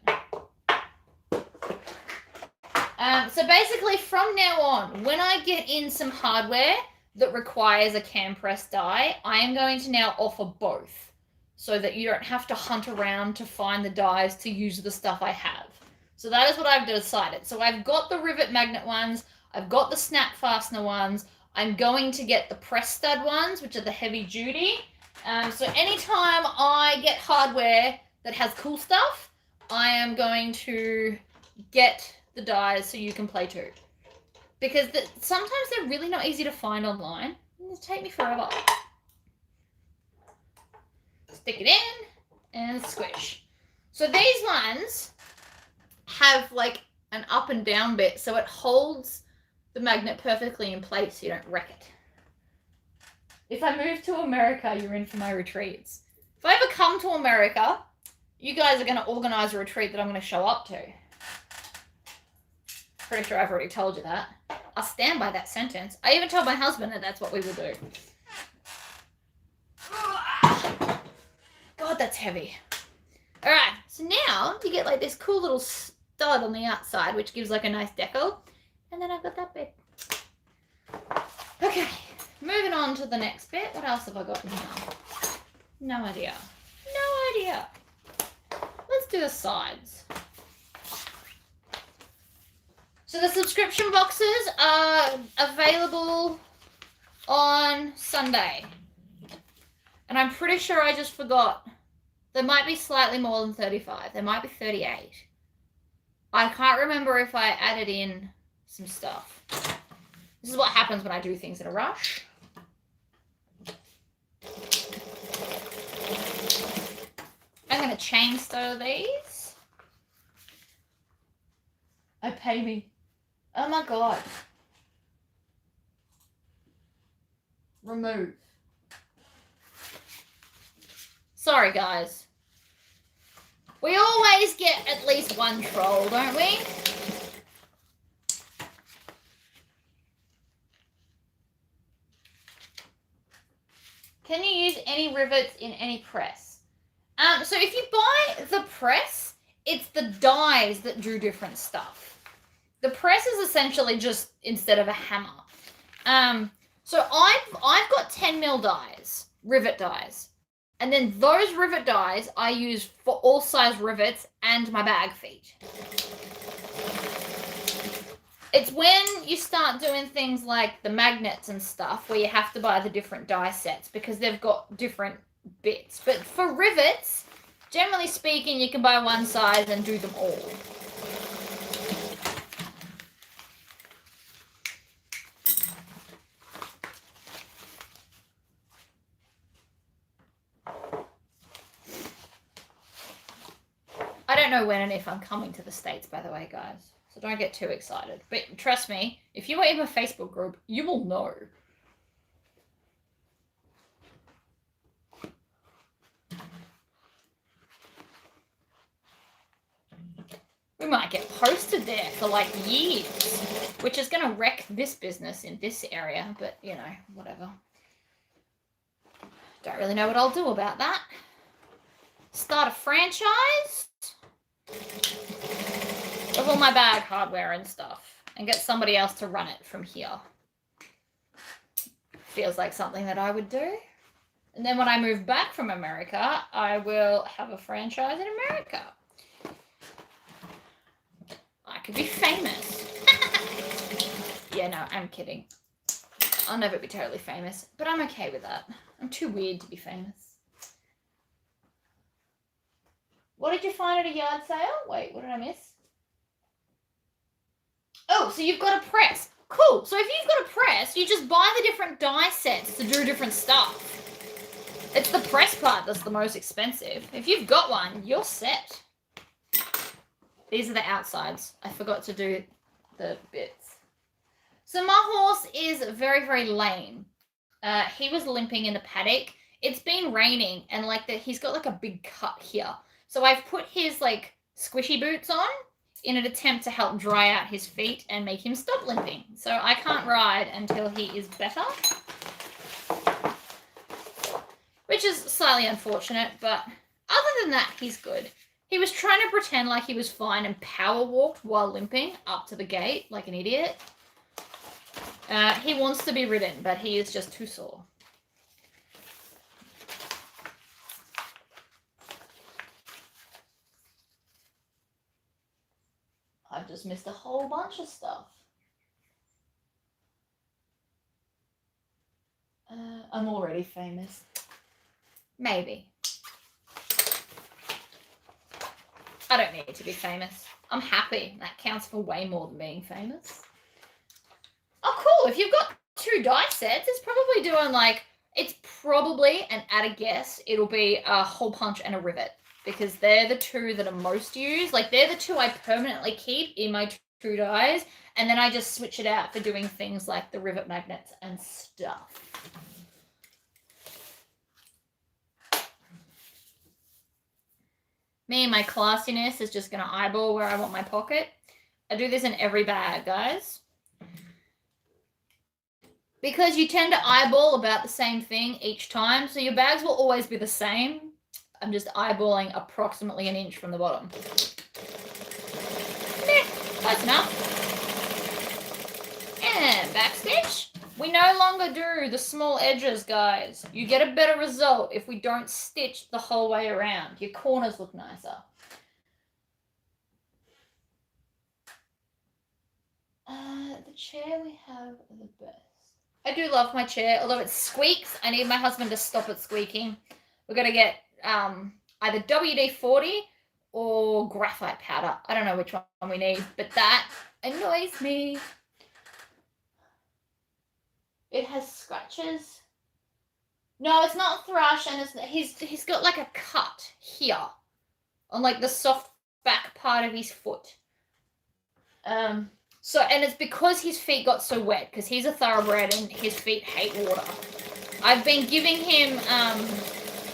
So basically from now on, when I get in some hardware that requires a cam press die, I am going to now offer both so that you don't have to hunt around to find the dies to use the stuff I have. So that is what I've decided. So I've got the rivet magnet ones, I've got the snap fastener ones, I'm going to get the press stud ones, which are the heavy duty. So anytime I get hardware that has cool stuff, I am going to get the dies so you can play too. Because sometimes they're really not easy to find online. It'll take me forever. Stick it in and squish. So these ones have like an up and down bit, so it holds the magnet perfectly in place so you don't wreck it. If I move to America, you're in for my retreats. If I ever come to America, you guys are going to organize a retreat that I'm going to show up to. Pretty sure I've already told you that. I'll stand by that sentence. I even told my husband that that's what we will do. God, that's heavy. All right, so now you get like this cool little stud on the outside, which gives like a nice decal. And then I've got that bit. Okay, to the next bit. What else have I got in here? No idea. No idea. Let's do the sides. So the subscription boxes are available on Sunday. And I'm pretty sure I just forgot. There might be slightly more than 35. There might be 38. I can't remember if I added in some stuff. This is what happens when I do things in a rush. I'm going to chain sew these. Oh, pay me. Oh my God. Remove. Sorry, guys. We always get at least one troll, don't we? Can you use any rivets in any press? So if you buy the press, it's the dies that do different stuff. The press is essentially just instead of a hammer. So I've got 10 mil dies, rivet dies. And then those rivet dies I use for all size rivets and my bag feet. It's when you start doing things like the magnets and stuff where you have to buy the different die sets because they've got different bits. But for rivets, generally speaking, you can buy one size and do them all. I don't know when and if I'm coming to the States, by the way, guys. So don't get too excited. But trust me, if you are in my Facebook group, you will know. We might get posted there for like years, which is going to wreck this business in this area. But, you know, whatever. Don't really know what I'll do about that. Start a franchise of all my bag hardware and stuff and get somebody else to run it from here. Feels like something that I would do. And then when I move back from America, I will have a franchise in America. I could be famous. Yeah, no, I'm kidding. I'll never be totally famous, but I'm okay with that. I'm too weird to be famous. What did you find at a yard sale? Wait, what did I miss? Oh, so you've got a press. Cool. So if you've got a press, you just buy the different die sets to do different stuff. It's the press part that's the most expensive. If you've got one, you're set. These are the outsides. I forgot to do the bits. So my horse is very, very lame. He was limping in the paddock. It's been raining and he's got like a big cut here. So I've put his like squishy boots on in an attempt to help dry out his feet and make him stop limping. So I can't ride until he is better. Which is slightly unfortunate, but other than that, he's good. He was trying to pretend like he was fine and power walked while limping up to the gate like an idiot. He wants to be ridden, but he is just too sore. I've just missed a whole bunch of stuff. I'm already famous. Maybe. I don't need to be famous. I'm happy. That counts for way more than being famous. Oh, cool. If you've got 2 die sets, it's probably doing it's probably, and at a guess, it'll be a hole punch and a rivet. Because they're the 2 that are most used. They're the 2 I permanently keep in my 2 dies. And then I just switch it out for doing things like the rivet magnets and stuff. Me and my classiness is just going to eyeball where I want my pocket. I do this in every bag, guys. Because you tend to eyeball about the same thing each time. So your bags will always be the same. I'm just eyeballing approximately an inch from the bottom. Close enough. And backstitch. We no longer do the small edges, guys. You get a better result if we don't stitch the whole way around. Your corners look nicer. The chair we have the best. I do love my chair, although it squeaks. I need my husband to stop it squeaking. We're going to get either WD-40 or graphite powder. I don't know which one we need, but that annoys me. It has scratches. No, it's not thrush, and he's got like a cut here on like the soft back part of his foot. So, and it's because his feet got so wet, because he's a thoroughbred and his feet hate water. I've been giving him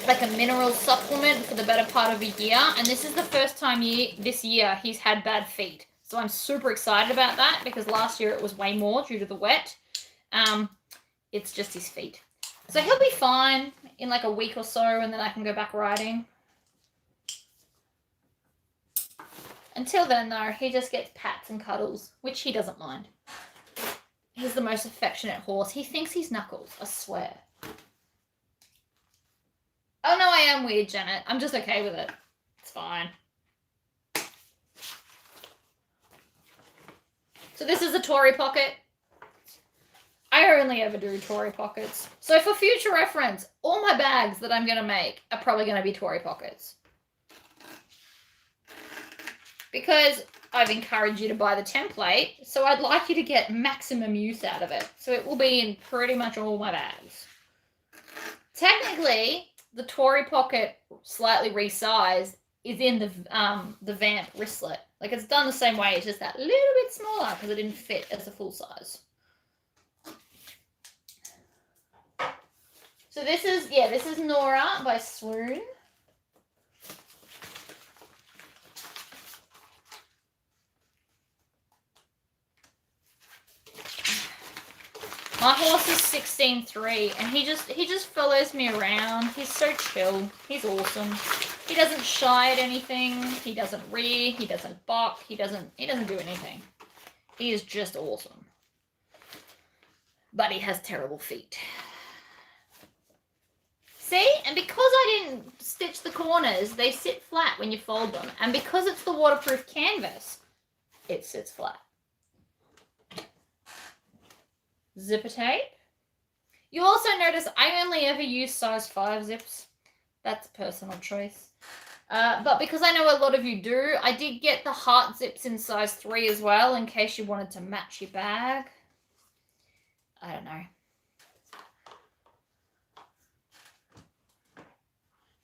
like a mineral supplement for the better part of a year, and this is the first time this year he's had bad feet. So I'm super excited about that, because last year it was way more due to the wet. It's just his feet. So he'll be fine in like a week or so, and then I can go back riding. Until then, though, he just gets pats and cuddles, which he doesn't mind. He's the most affectionate horse. He thinks he's Knuckles, I swear. Oh, no, I am weird, Janet. I'm just okay with it. It's fine. So this is a Tory Pocket. I only ever do Tory Pockets. So for future reference, all my bags that I'm going to make are probably going to be Tory Pockets. Because I've encouraged you to buy the template, so I'd like you to get maximum use out of it. So it will be in pretty much all my bags. Technically, the Tory Pocket slightly resized is in the Vamp wristlet. Like, it's done the same way, it's just that little bit smaller because it didn't fit as a full size. So this is Nora by Swoon. My horse is 16'3", and he just follows me around. He's so chill. He's awesome. He doesn't shy at anything. He doesn't rear. He doesn't bark. He doesn't do anything. He is just awesome. But he has terrible feet. See? And because I didn't stitch the corners, they sit flat when you fold them. And because it's the waterproof canvas, it sits flat. Zipper tape. You also notice I only ever use size 5 zips. That's a personal choice. But because I know a lot of you do, I did get the heart zips in size 3 as well, in case you wanted to match your bag. I don't know.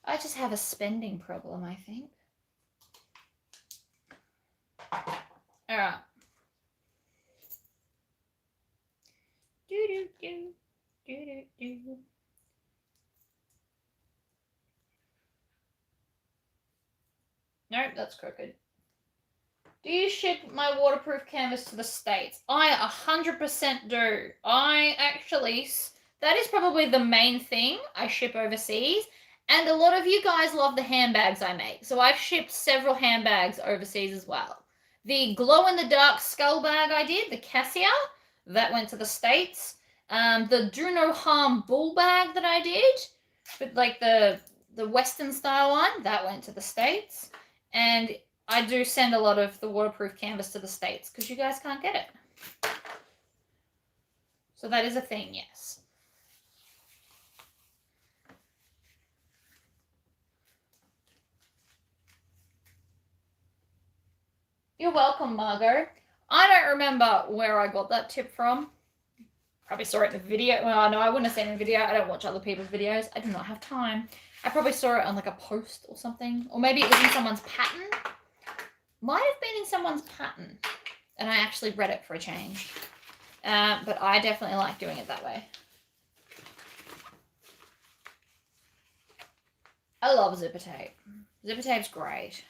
I just have a spending problem, I think. All right. Nope, that's crooked. Do you ship my waterproof canvas to the States? I 100% do. That is probably the main thing I ship overseas. And a lot of you guys love the handbags I make. So I've shipped several handbags overseas as well. The glow-in-the-dark skull bag I did, the Cassia, that went to the States. The Do No Harm bull bag that I did, but like the Western style one, that went to the States. And I do send a lot of the waterproof canvas to the States because you guys can't get it. So that is a thing, yes. You're welcome, Margot. I don't remember where I got that tip from. Probably saw it in a video. Well, no, I wouldn't have seen it in a video. I don't watch other people's videos. I do not have time. I probably saw it on like a post or something. Or maybe it was in someone's pattern. Might have been in someone's pattern. And I actually read it for a change. But I definitely like doing it that way. I love zipper tape. Zipper tape's great.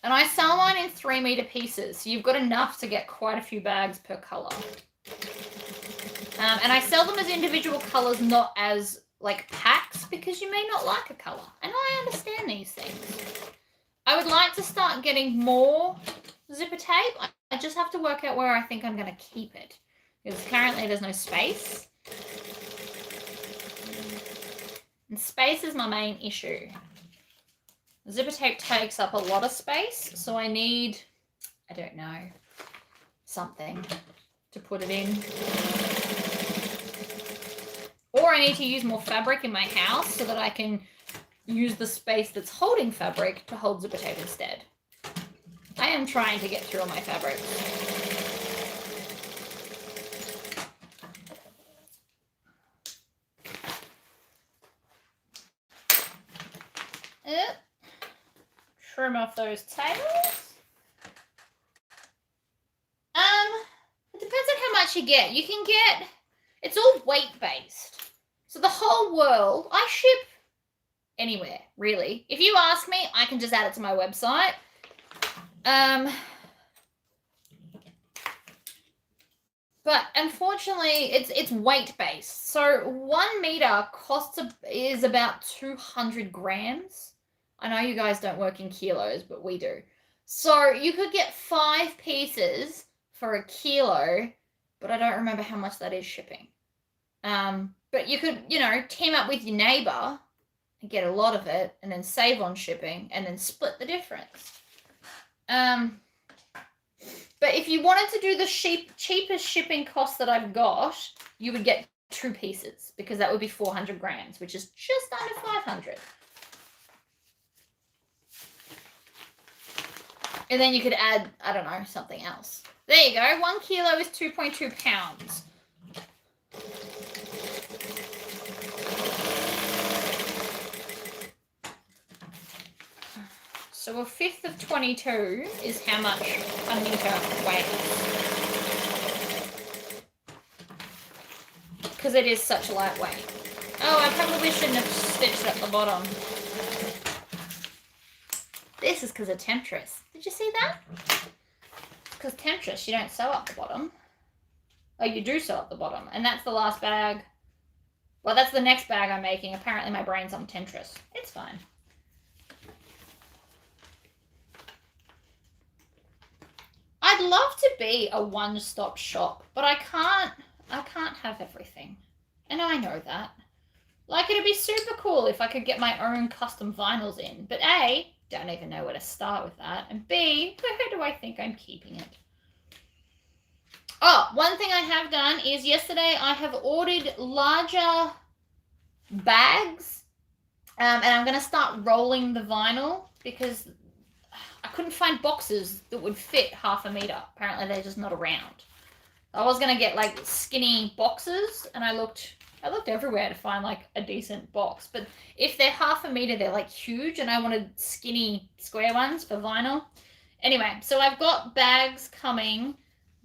And I sell mine in 3-meter pieces, so you've got enough to get quite a few bags per color. And I sell them as individual colors, not as like packs, because you may not like a color. And I understand these things. I would like to start getting more zipper tape. I just have to work out where I think I'm going to keep it. Because currently there's no space. And space is my main issue. Zipper tape takes up a lot of space, so I need, I don't know, something to put it in. Or I need to use more fabric in my house so that I can use the space that's holding fabric to hold zipper tape instead. I am trying to get through all my fabric. Trim off those tails. It depends on how much you get. You can get, it's all weight based. So the whole world, I ship anywhere, really. If you ask me, I can just add it to my website. But unfortunately, it's weight based. So 1 meter is about 200 grams. I know you guys don't work in kilos, but we do. So you could get 5 pieces for a kilo, but I don't remember how much that is shipping. But you could, you know, team up with your neighbor and get a lot of it and then save on shipping and then split the difference. But if you wanted to do the cheapest shipping cost that I've got, you would get 2 pieces because that would be 400 grams, which is just under 500. And then you could add, I don't know, something else. There you go. 1 kilo is 2.2 pounds. So a fifth of 22 is how much a meter weighs. Because it is such lightweight. Oh, I probably shouldn't have stitched at the bottom. This is because of temptress. Did you see that? Because temptress, you don't sew up the bottom. Oh, you do sew up the bottom. And that's the last bag. Well, that's the next bag I'm making. Apparently my brain's on temptress. It's fine. I'd love to be a one-stop shop, but I can't have everything. And I know that. Like, it'd be super cool if I could get my own custom vinyls in. But A, don't even know where to start with that. And B, where do I think I'm keeping it? Oh, one thing I have done is yesterday I have ordered larger bags. And I'm going to start rolling the vinyl because I couldn't find boxes that would fit 1/2 meter. Apparently they're just not around. I was going to get like skinny boxes and I looked everywhere to find like a decent box. But if they're 1/2 meter, they're like huge and I wanted skinny square ones for vinyl. Anyway, so I've got bags coming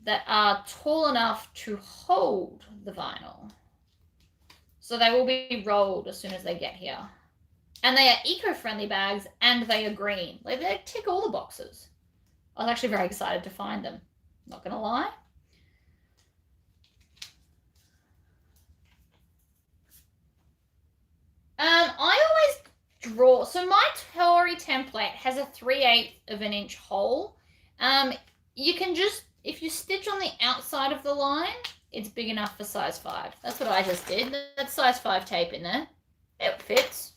that are tall enough to hold the vinyl. So they will be rolled as soon as they get here. And they are eco-friendly bags and they are green. Like, they tick all the boxes. I was actually very excited to find them. Not gonna lie. I always draw. So my Tory template has a 3/8 of an inch hole. You can just, if you stitch on the outside of the line, it's big enough for size 5. That's what I just did. That's size 5 tape in there. It fits.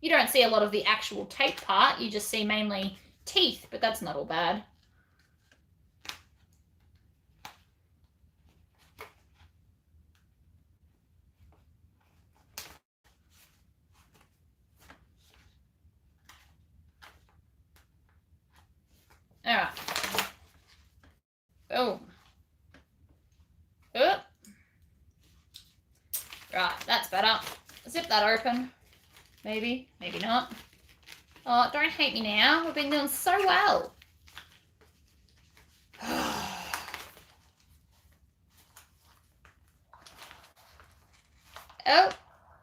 You don't see a lot of the actual tape part. You just see mainly teeth, but that's not all bad. All right. Boom. Oh. Right, that's better. Zip that open. Maybe, maybe not. Oh, don't hate me now. We've been doing so well. Oh,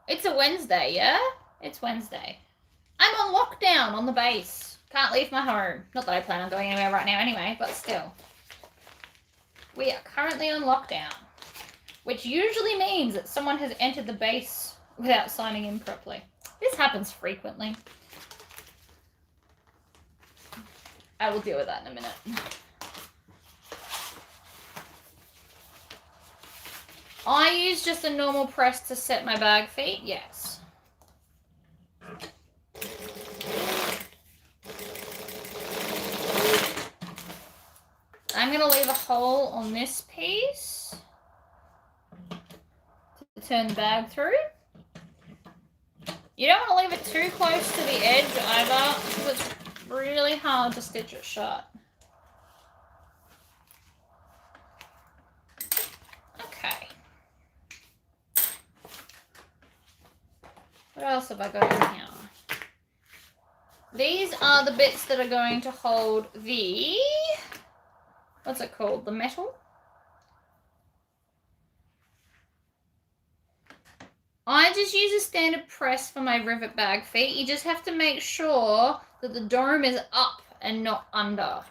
it's a Wednesday, yeah? It's Wednesday. I'm on lockdown on the base. Can't leave my home. Not that I plan on going anywhere right now anyway, but still. We are currently on lockdown, which usually means that someone has entered the base without signing in properly. This happens frequently. I will deal with that in a minute. I use just a normal press to set my bag feet, yes. I'm going to leave a hole on this piece to turn the bag through. You don't want to leave it too close to the edge either, because it's really hard to stitch it shut. Okay. What else have I got in here? These are the bits that are going to hold the, what's it called? The metal? I just use a standard press for my rivet bag feet. You just have to make sure that the dome is up and not under.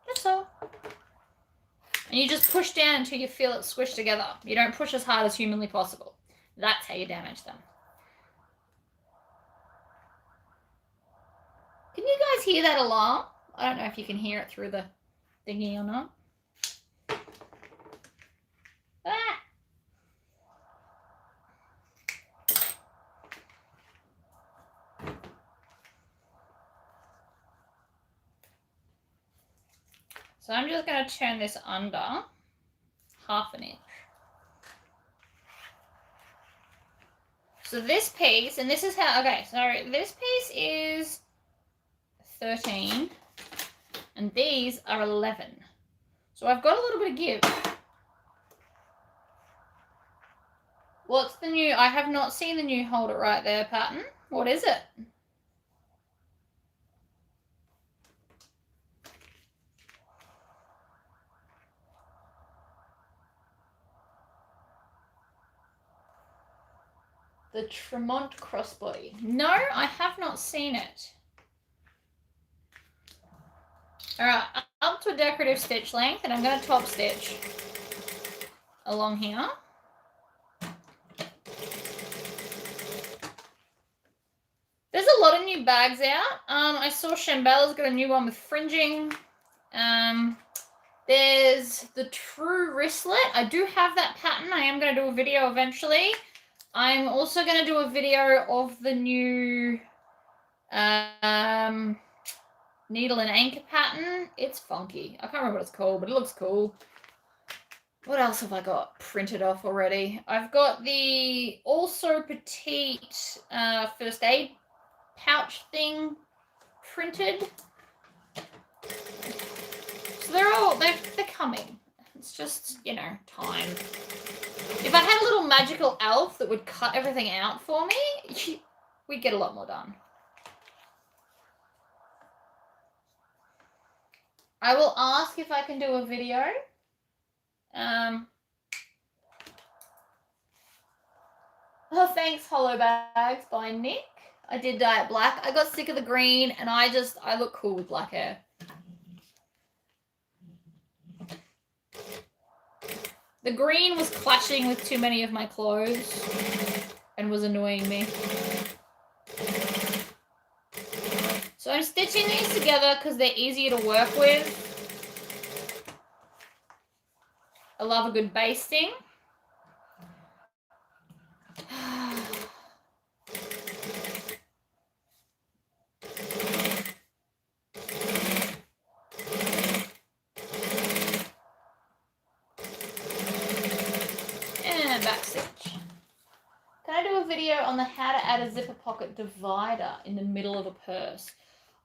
That's all. And you just push down until you feel it squish together. You don't push as hard as humanly possible. That's how you damage them. Can you guys hear that alarm? I don't know if you can hear it through the thingy or not. Ah! So I'm just going to turn this under half an inch. So this piece, and this is how, okay, so this piece is 13 and these are 11. So I've got a little bit of give. What's the new, I have not seen the new hold it right there pattern. What is it? The Tremont crossbody. No, I have not seen it. Alright, up to a decorative stitch length, and I'm going to top stitch along here. There's a lot of new bags out. I saw Shambella's got a new one with fringing. There's the True Wristlet. I do have that pattern. I am going to do a video eventually. I'm also going to do a video of the new needle and anchor pattern. It's funky. I can't remember what it's called, but it looks cool. What else have I got printed off already? I've got the also petite first aid pouch thing printed. So they're coming. It's just, you know, time. If I had a little magical elf that would cut everything out for me, we'd get a lot more done. I will ask if I can do a video. Oh, thanks, Hollow Bags by Nick. I did dye it black. I got sick of the green, and I look cool with black hair. The green was clashing with too many of my clothes and was annoying me. So I'm stitching these together because they're easier to work with. I love a good basting. And back stitch. Can I do a video on the how to add a zipper pocket divider in the middle of a purse?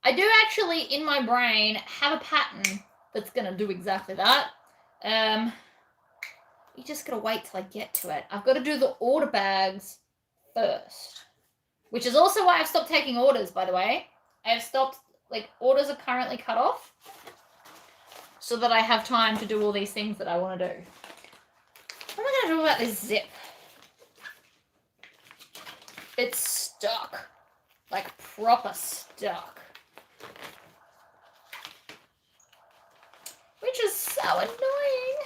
I do actually, in my brain, have a pattern that's going to do exactly that. You just got to wait till I get to it. I've got to do the order bags first, which is also why I've stopped taking orders, by the way. I have stopped, like, orders are currently cut off so that I have time to do all these things that I want to do. What am I going to do about this zip? It's stuck, like proper stuck. Which is so annoying.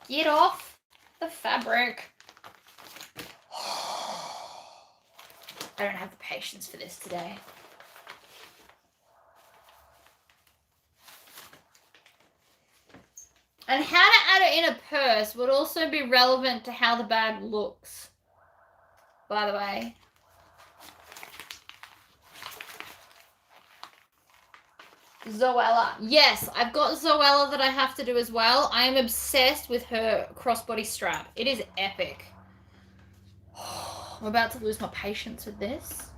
Get off the fabric. I don't have the patience for this today. And how to add it in a purse would also be relevant to how the bag looks, by the way. Zoella. Yes, I've got Zoella that I have to do as well. I am obsessed with her crossbody strap. It is epic. I'm about to lose my patience with this.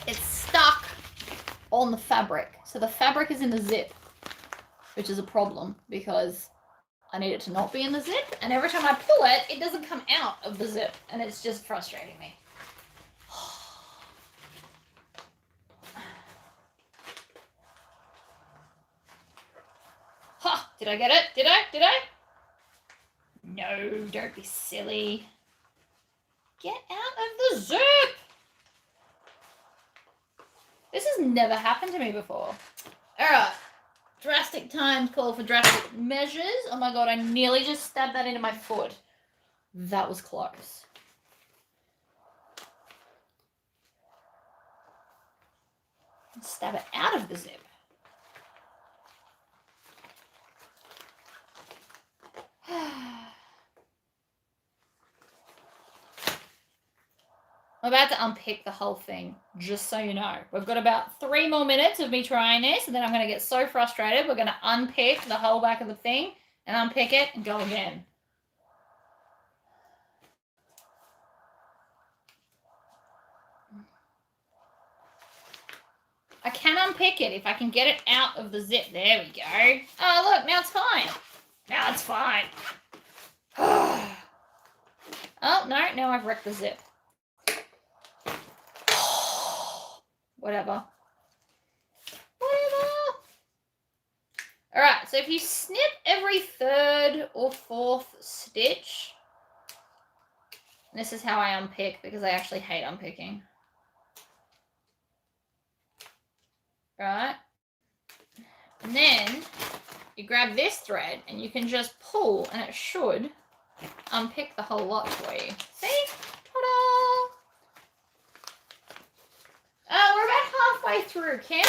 It's stuck on the fabric. So the fabric is in the zip, which is a problem because I need it to not be in the zip. And every time I pull it, it doesn't come out of the zip. And it's just frustrating me. Ha! Did I get it? Did I? Did I? No, don't be silly. Get out of the zip! This has never happened to me before. Alright. Drastic times call for drastic measures. Oh my god, I nearly just stabbed that into my foot. That was close. Stab it out of the zip. I'm about to unpick the whole thing, just so you know. We've got about 3 more minutes of me trying this, and then I'm going to get so frustrated. We're going to unpick the whole back of the thing, and unpick it, and go again. I can unpick it if I can get it out of the zip. There we go. Oh, look, now it's fine. Now it's fine. Oh, no, now I've wrecked the zip. Whatever. Alright, so if you snip every 3rd or 4th stitch, this is how I unpick because I actually hate unpicking. Right? And then you grab this thread and you can just pull and it should unpick the whole lot for you. See? Ta-da! We're about halfway through, Kim.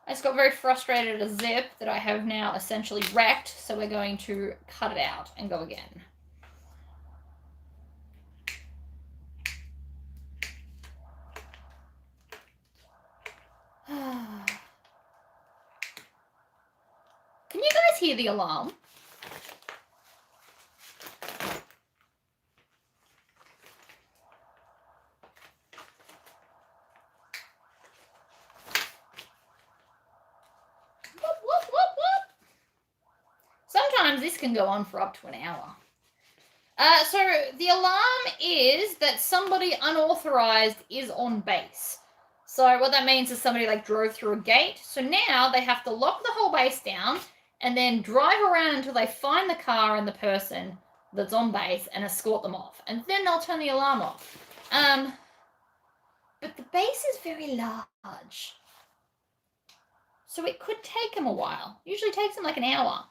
I just got very frustrated at a zip that I have now essentially wrecked, so we're going to cut it out and go again. Can you guys hear the alarm? Whoop, whoop, whoop, whoop. Sometimes this can go on for up to an hour. So the alarm is that somebody unauthorized is on base. So what that means is somebody like drove through a gate. So now they have to lock the whole base down and then drive around until they find the car and the person that's on base and escort them off. And then they'll turn the alarm off. But the base is very large. So it could take them a while. Usually takes them like an hour.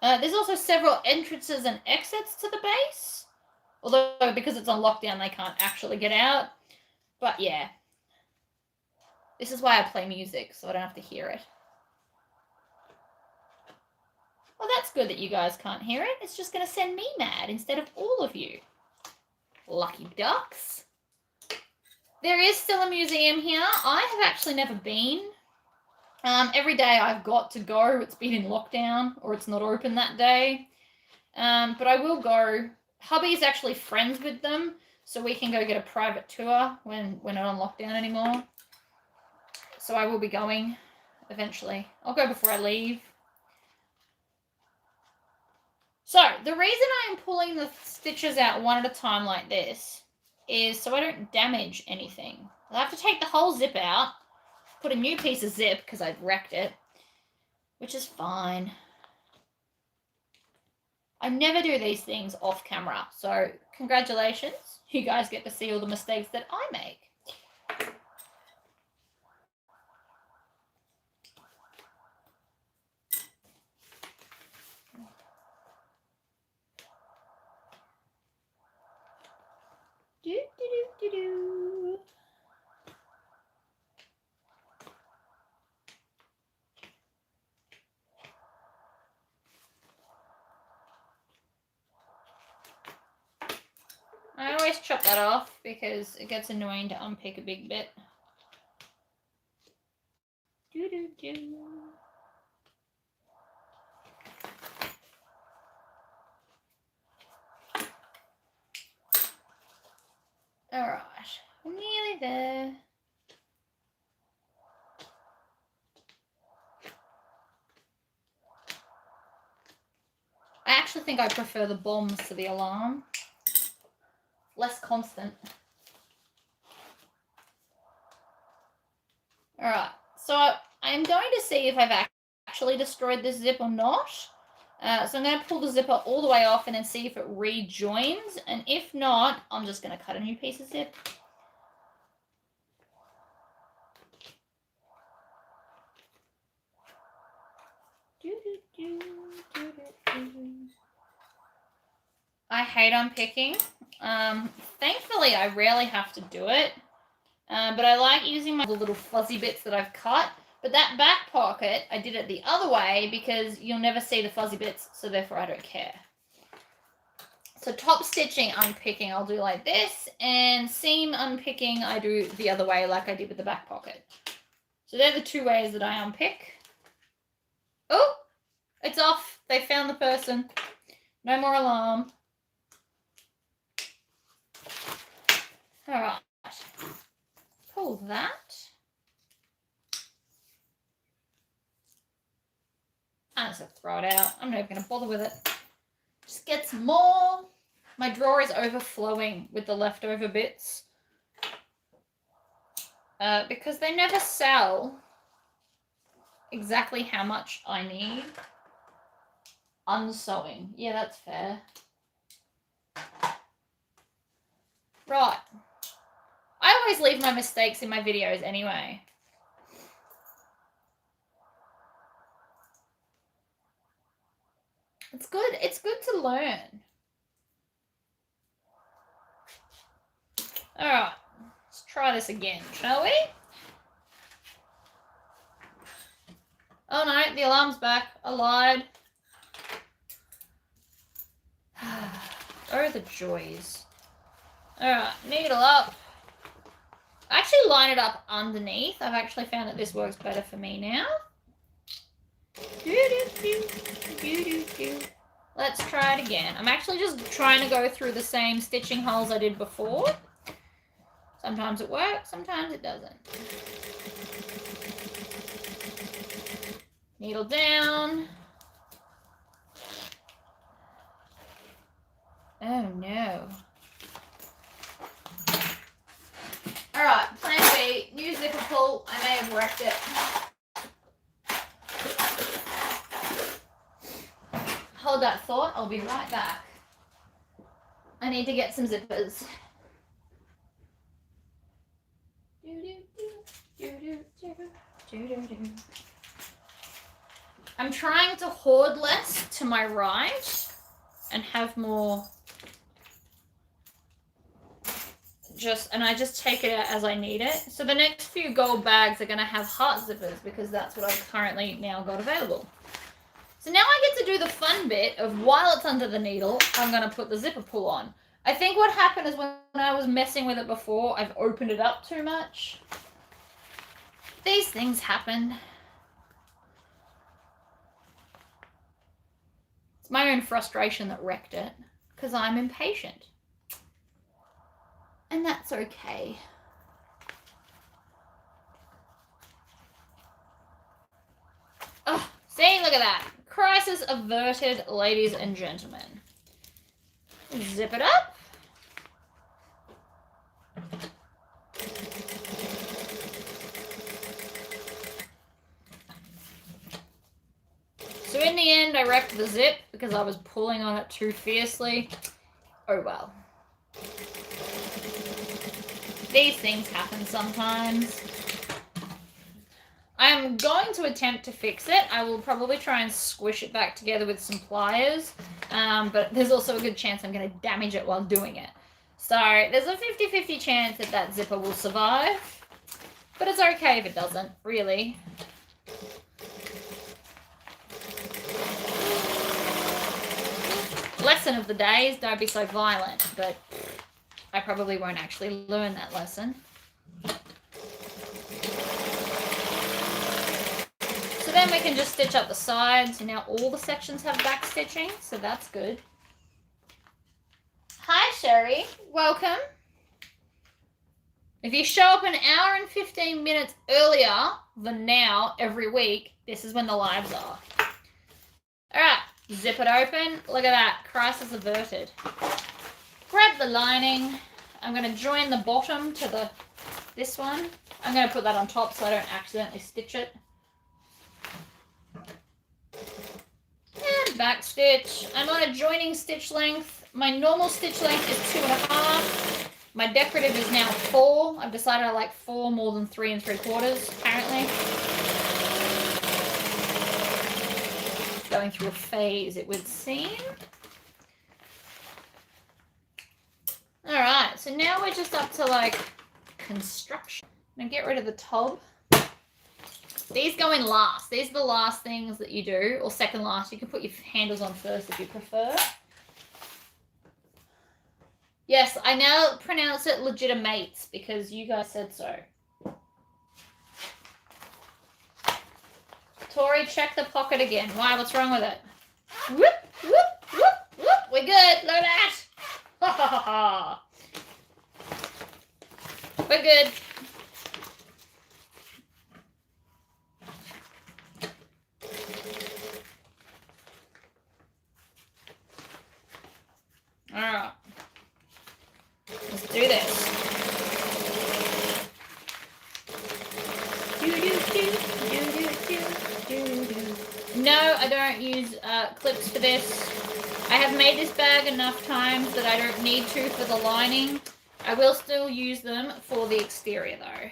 There's also several entrances and exits to the base. Although, because it's on lockdown, they can't actually get out. But yeah. This is why I play music, so I don't have to hear it. Well, that's good that you guys can't hear it. It's just going to send me mad instead of all of you. Lucky ducks. There is still a museum here. I have actually never been. Every day I've got to go. It's been in lockdown or it's not open that day. But I will go. Hubby's actually friends with them, so we can go get a private tour when we're not on lockdown anymore. So I will be going eventually. I'll go before I leave. So the reason I'm pulling the stitches out one at a time like this is so I don't damage anything. I'll have to take the whole zip out, put a new piece of zip because I've wrecked it, which is fine. I never do these things off camera, so congratulations. You guys get to see all the mistakes that I make. Do, do, do, do, do. chop that off because it gets annoying to unpick a big bit. Alright, we're nearly there. I actually think I prefer the bombs to the alarm. Less constant. Alright, so I'm going to see if I've actually destroyed this zip or not. So I'm going to pull the zipper all the way off and then see if it rejoins. And if not, I'm just going to cut a new piece of zip. I hate unpicking. Thankfully, I rarely have to do it. But I like using my little fuzzy bits that I've cut. But that back pocket, I did it the other way because you'll never see the fuzzy bits, so therefore I don't care. So top stitching unpicking, I'll do like this, and seam unpicking, I do the other way like I did with the back pocket. So they're the two ways that I unpick. Oh, it's off. They found the person. No more alarm. All right. Pull that. I'm just going to throw it out. I'm not even going to bother with it. Just get some more. My drawer is overflowing with the leftover bits. Because they never sell exactly how much I need. Unsewing. Yeah, that's fair. Right. I always leave my mistakes in my videos anyway. It's good. It's good to learn. All right. Let's try this again, shall we? Oh no, the alarm's back. I lied. Oh, the joys. All right, needle up. I actually line it up underneath. I've actually found that this works better for me now. Let's try it again. I'm actually just trying to go through the same stitching holes I did before. Sometimes it works, sometimes it doesn't. Needle down. Oh no. Alright, plan B, new zipper pull. I may have wrecked it. Hold that thought, I'll be right back. I need to get some zippers. I'm trying to hoard less to my right and have more and I just take it out as I need it. So the next few gold bags are going to have heart zippers because that's what I've currently now got available. So now I get to do the fun bit of while it's under the needle, I'm going to put the zipper pull on. I think what happened is when I was messing with it before, I've opened it up too much. These things happen. It's my own frustration that wrecked it because I'm impatient. And that's okay. Oh, see, look at that. Crisis averted, ladies and gentlemen. Zip it up. So in the end, I wrecked the zip because I was pulling on it too fiercely. Oh well. These things happen sometimes. I'm going to attempt to fix it. I will probably try and squish it back together with some pliers. But there's also a good chance I'm going to damage it while doing it. So there's a 50-50 chance that that zipper will survive. But it's okay if it doesn't, really. Lesson of the day is don't be so violent, but I probably won't actually learn that lesson. So then we can just stitch up the sides. And now all the sections have back stitching, so that's good. Hi, Sherry. Welcome. If you show up an hour and 15 minutes earlier than now every week, this is when the lives are. All right, zip it open. Look at that, crisis averted. Grab the lining. I'm going to join the bottom to this one. I'm going to put that on top so I don't accidentally stitch it. And back stitch. I'm on a joining stitch length. My normal stitch length is 2.5. My decorative is now 4. I've decided I like 4 more than 3 3/4, apparently. Going through a phase, it would seem. Alright, so now we're just up to like construction. I'm gonna get rid of the top. These go in last. These are the last things that you do, or second last. You can put your handles on first if you prefer. Yes, I now pronounce it legitimates because you guys said so. Tory, check the pocket again. Why? What's wrong with it? Whoop, whoop, whoop, whoop. We're good. Look at that. Ha ha ha ha. We're good. All right. Let's do this. No, I don't use clips for this. I have made this bag enough times that I don't need to for the lining. I will still use them for the exterior though.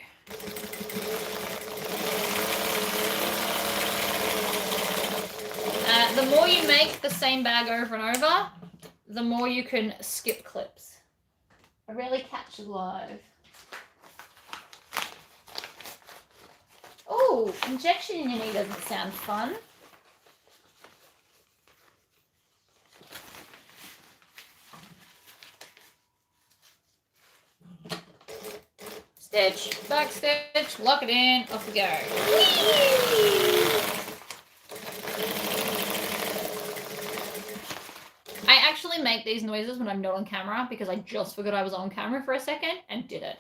The more you make the same bag over and over, the more you can skip clips. I rarely catch it live. Oh, injection in your knee doesn't sound fun. Stitch, back stitch, lock it in, off we go. I actually make these noises when I'm not on camera because I just forgot I was on camera for a second and did it.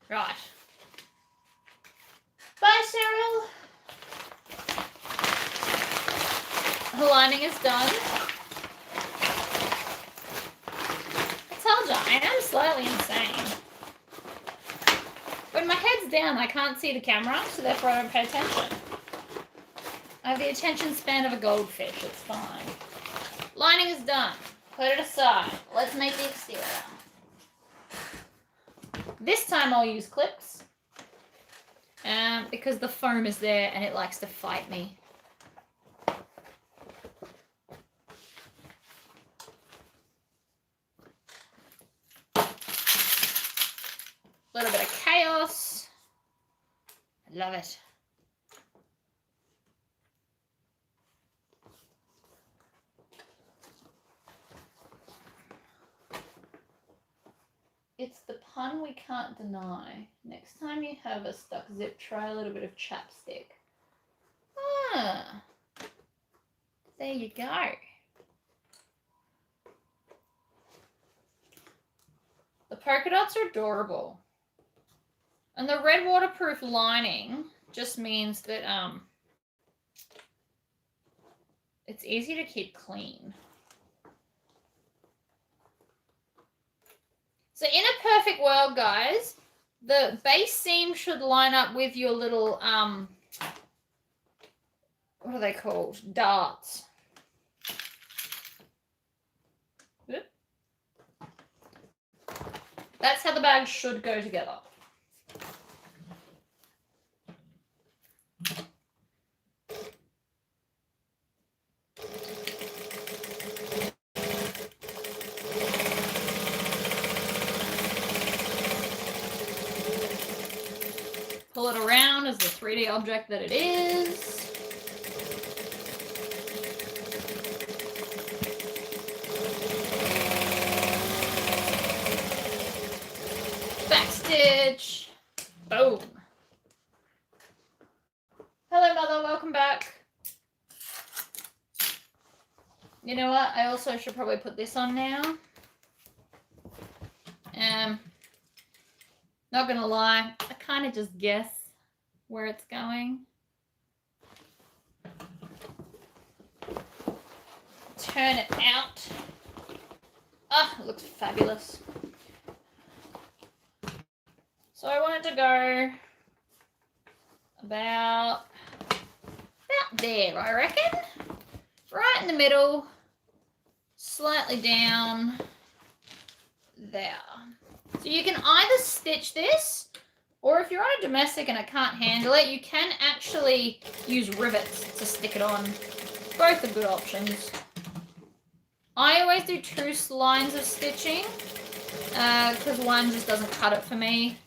Right. Bye, Cheryl. The lining is done. I told you, I am slightly insane. When my head's down, I can't see the camera, so therefore I don't pay attention. I have the attention span of a goldfish. It's fine. Lining is done. Put it aside. Let's make the exterior. This time I'll use clips because the foam is there and it likes to fight me. A little bit of chaos. I love it. It's the pun we can't deny. Next time you have a stuck zip, try a little bit of chapstick. Ah, there you go. The polka dots are adorable. And the red waterproof lining just means that it's easy to keep clean. So in a perfect world, guys, the base seam should line up with your little, what are they called? Darts. Oop. That's how the bags should go together. pull it around as the 3D object that it is. Backstitch. Boom. Hello, Mother. Welcome back. You know what? I also should probably put this on now. Not gonna lie, I kind of just guess where it's going. Turn it out. Ah, it looks fabulous. So I want it to go about there, I reckon. Right in the middle, slightly down there. So you can either stitch this, or if you're on a domestic and I can't handle it, you can actually use rivets to stick it on. Both are good options. I always do 2 lines of stitching because one just doesn't cut it for me.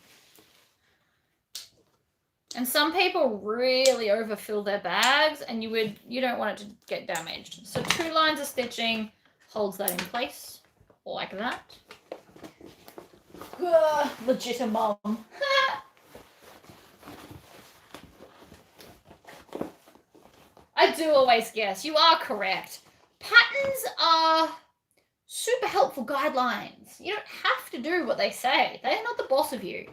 And some people really overfill their bags and you don't want it to get damaged. So 2 lines of stitching holds that in place, like that. Legit a mom. I do always guess. You are correct. Patterns are super helpful guidelines. You don't have to do what they say. They're not the boss of you.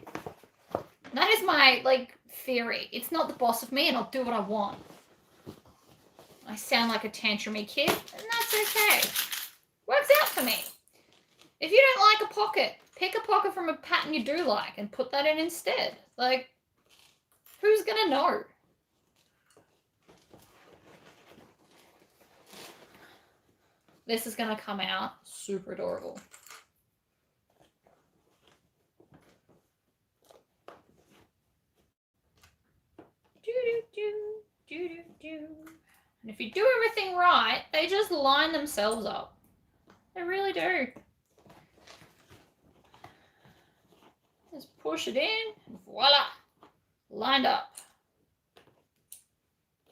That is my, theory. It's not the boss of me, and I'll do what I want. I sound like a tantrumy kid, and that's okay. Works out for me. If you don't like a pocket, pick a pocket from a pattern you do like and put that in instead. Who's gonna know? This is gonna come out super adorable. And if you do everything right, they just line themselves up. They really do. Just push it in, voila, lined up.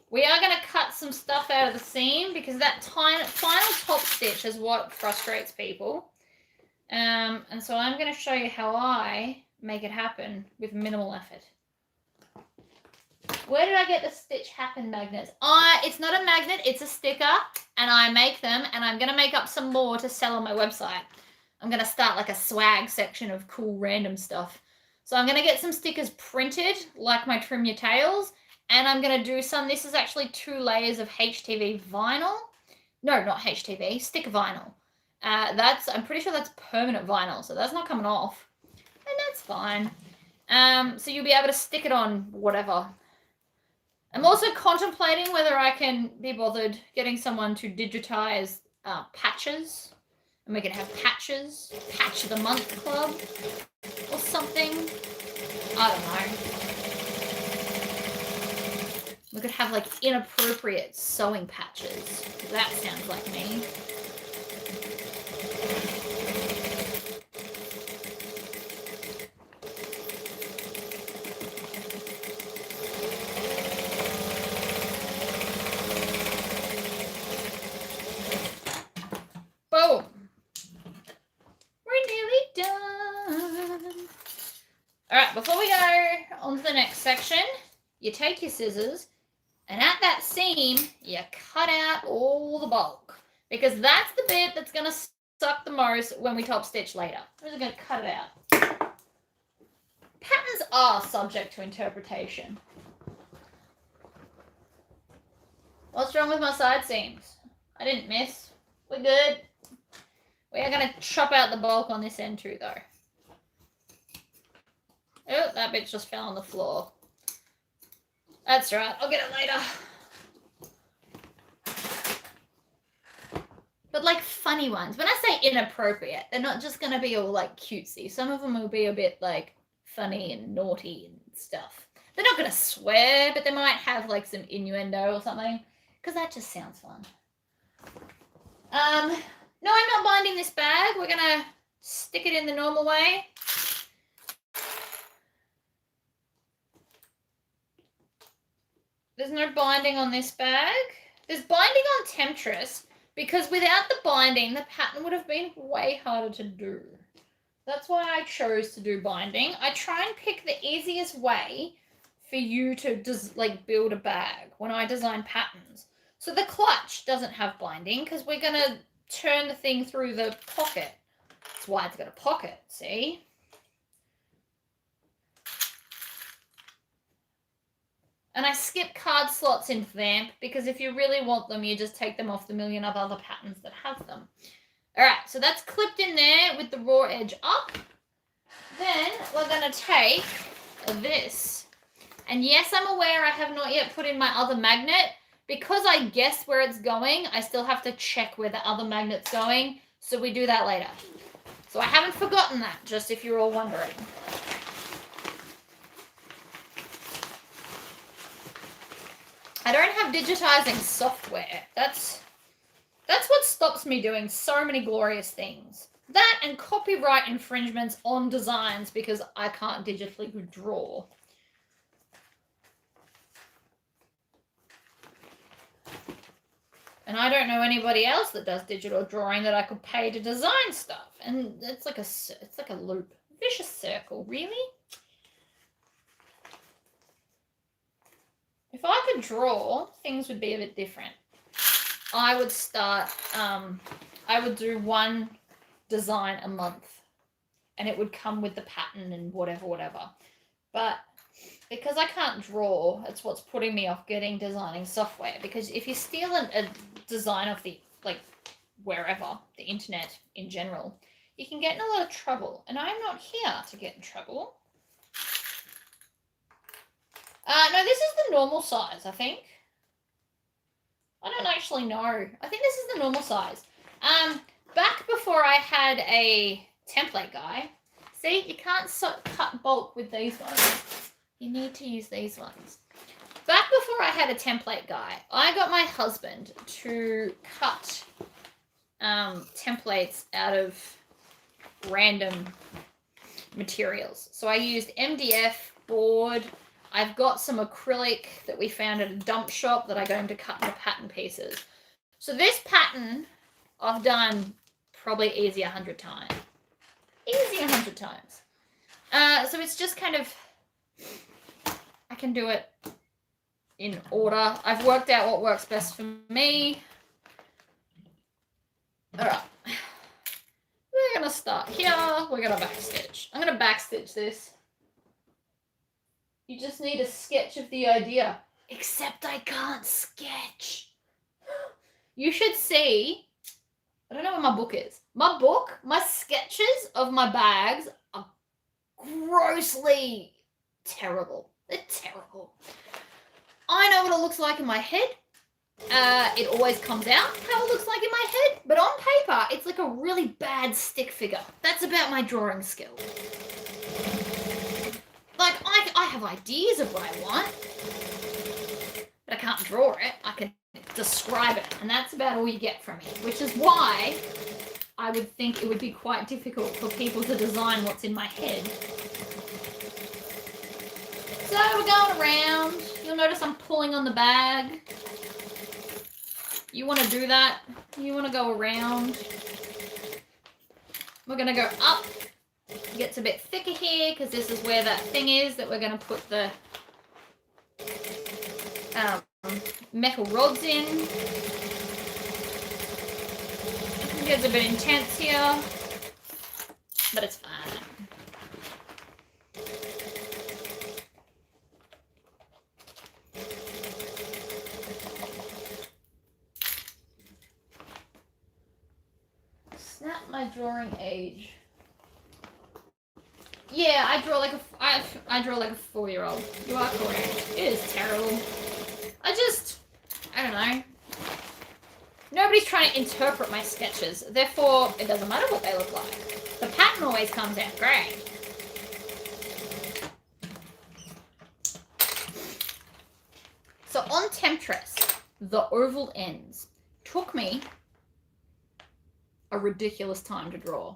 We are going to cut some stuff out of the seam because that final top stitch is what frustrates people. And so I'm going to show you how I make it happen with minimal effort. Where did I get the Stitch Happen magnets? It's not a magnet, it's a sticker, and I make them, and I'm going to make up some more to sell on my website. I'm going to start a swag section of cool random stuff. So I'm going to get some stickers printed, like my Trim Your Tails, and I'm going to do some, this is actually 2 layers of HTV vinyl. No, not HTV, stick vinyl. I'm pretty sure that's permanent vinyl, so that's not coming off. And that's fine. So you'll be able to stick it on whatever. I'm also contemplating whether I can be bothered getting someone to digitize patches. And we could have patches, Patch of the Month Club, or something. I don't know. We could have inappropriate sewing patches. That sounds like me. Boom. We're nearly done. All right, before we go on to the next section, you take your scissors and at that seam, you cut out all the bulk because that's the bit that's going to suck the most when we top stitch later. We're just going to cut it out. Patterns are subject to interpretation. What's wrong with my side seams? I didn't miss. We're good. We are going to chop out the bulk on this end too, though. Oh, that bit just fell on the floor. That's right. I'll get it later. But funny ones. When I say inappropriate, they're not just going to be all cutesy. Some of them will be a bit funny and naughty and stuff. They're not going to swear, but they might have some innuendo or something. Because that just sounds fun. No, I'm not binding this bag. We're going to stick it in the normal way. There's no binding on this bag. There's binding on Temptress because without the binding, the pattern would have been way harder to do. That's why I chose to do binding. I try and pick the easiest way for you to build a bag when I design patterns. So the clutch doesn't have binding because we're going to turn the thing through the pocket. That's why it's got a pocket, see? And I skip card slots in Vamp because if you really want them, you just take them off the million of other patterns that have them. All right, so that's clipped in there with the raw edge up. Then we're going to take this. And yes, I'm aware I have not yet put in my other magnet. Because I guessed where it's going, I still have to check where the other magnet's going. So we do that later. So I haven't forgotten that, just if you're all wondering. I don't have digitizing software. That's what stops me doing so many glorious things. That and copyright infringements on designs because I can't digitally draw. And I don't know anybody else that does digital drawing that I could pay to design stuff. And it's like a loop. Vicious circle, really? If I could draw, things would be a bit different. I would start, I would do one design a month. And it would come with the pattern and whatever. But because I can't draw, it's what's putting me off getting designing software. Because if you steal a design off the, wherever, the internet in general, you can get in a lot of trouble. And I'm not here to get in trouble. No, this is the normal size, I think. I don't actually know. I think this is the normal size. Back before I had a template guy, see, you can't cut bulk with these ones. You need to use these ones. Back before I had a template guy, I got my husband to cut templates out of random materials. So I used MDF, board. I've got some acrylic that we found at a dump shop that I got him to cut into pattern pieces. So this pattern I've done probably easy 100 times. Easy 100 times. So it's just kind of, I can do it in order. I've worked out what works best for me. All right. We're going to start here. We're going to backstitch. I'm going to backstitch this. You just need a sketch of the idea. Except I can't sketch. You should see. I don't know where my book is. My book, my sketches of my bags are grossly terrible. They're terrible. I know what it looks like in my head. It always comes out how it looks like in my head. But on paper, it's like a really bad stick figure. That's about my drawing skill. Like, I have ideas of what I want, but I can't draw it. I can describe it, and that's about all you get from me, which is why I would think it would be quite difficult for people to design what's in my head. So we're going around. You'll notice I'm pulling on the bag. You want to do that. You want to go around. We're going to go up. It gets a bit thicker here because this is where that thing is that we're going to put the metal rods in. It gets a bit intense here, but it's fine. Snap my drawing age. Yeah, I draw like a 4-year-old. You are correct. It is terrible. I don't know. Nobody's trying to interpret my sketches. Therefore, it doesn't matter what they look like. The pattern always comes out great. So on Temptress, the oval ends took me a ridiculous time to draw.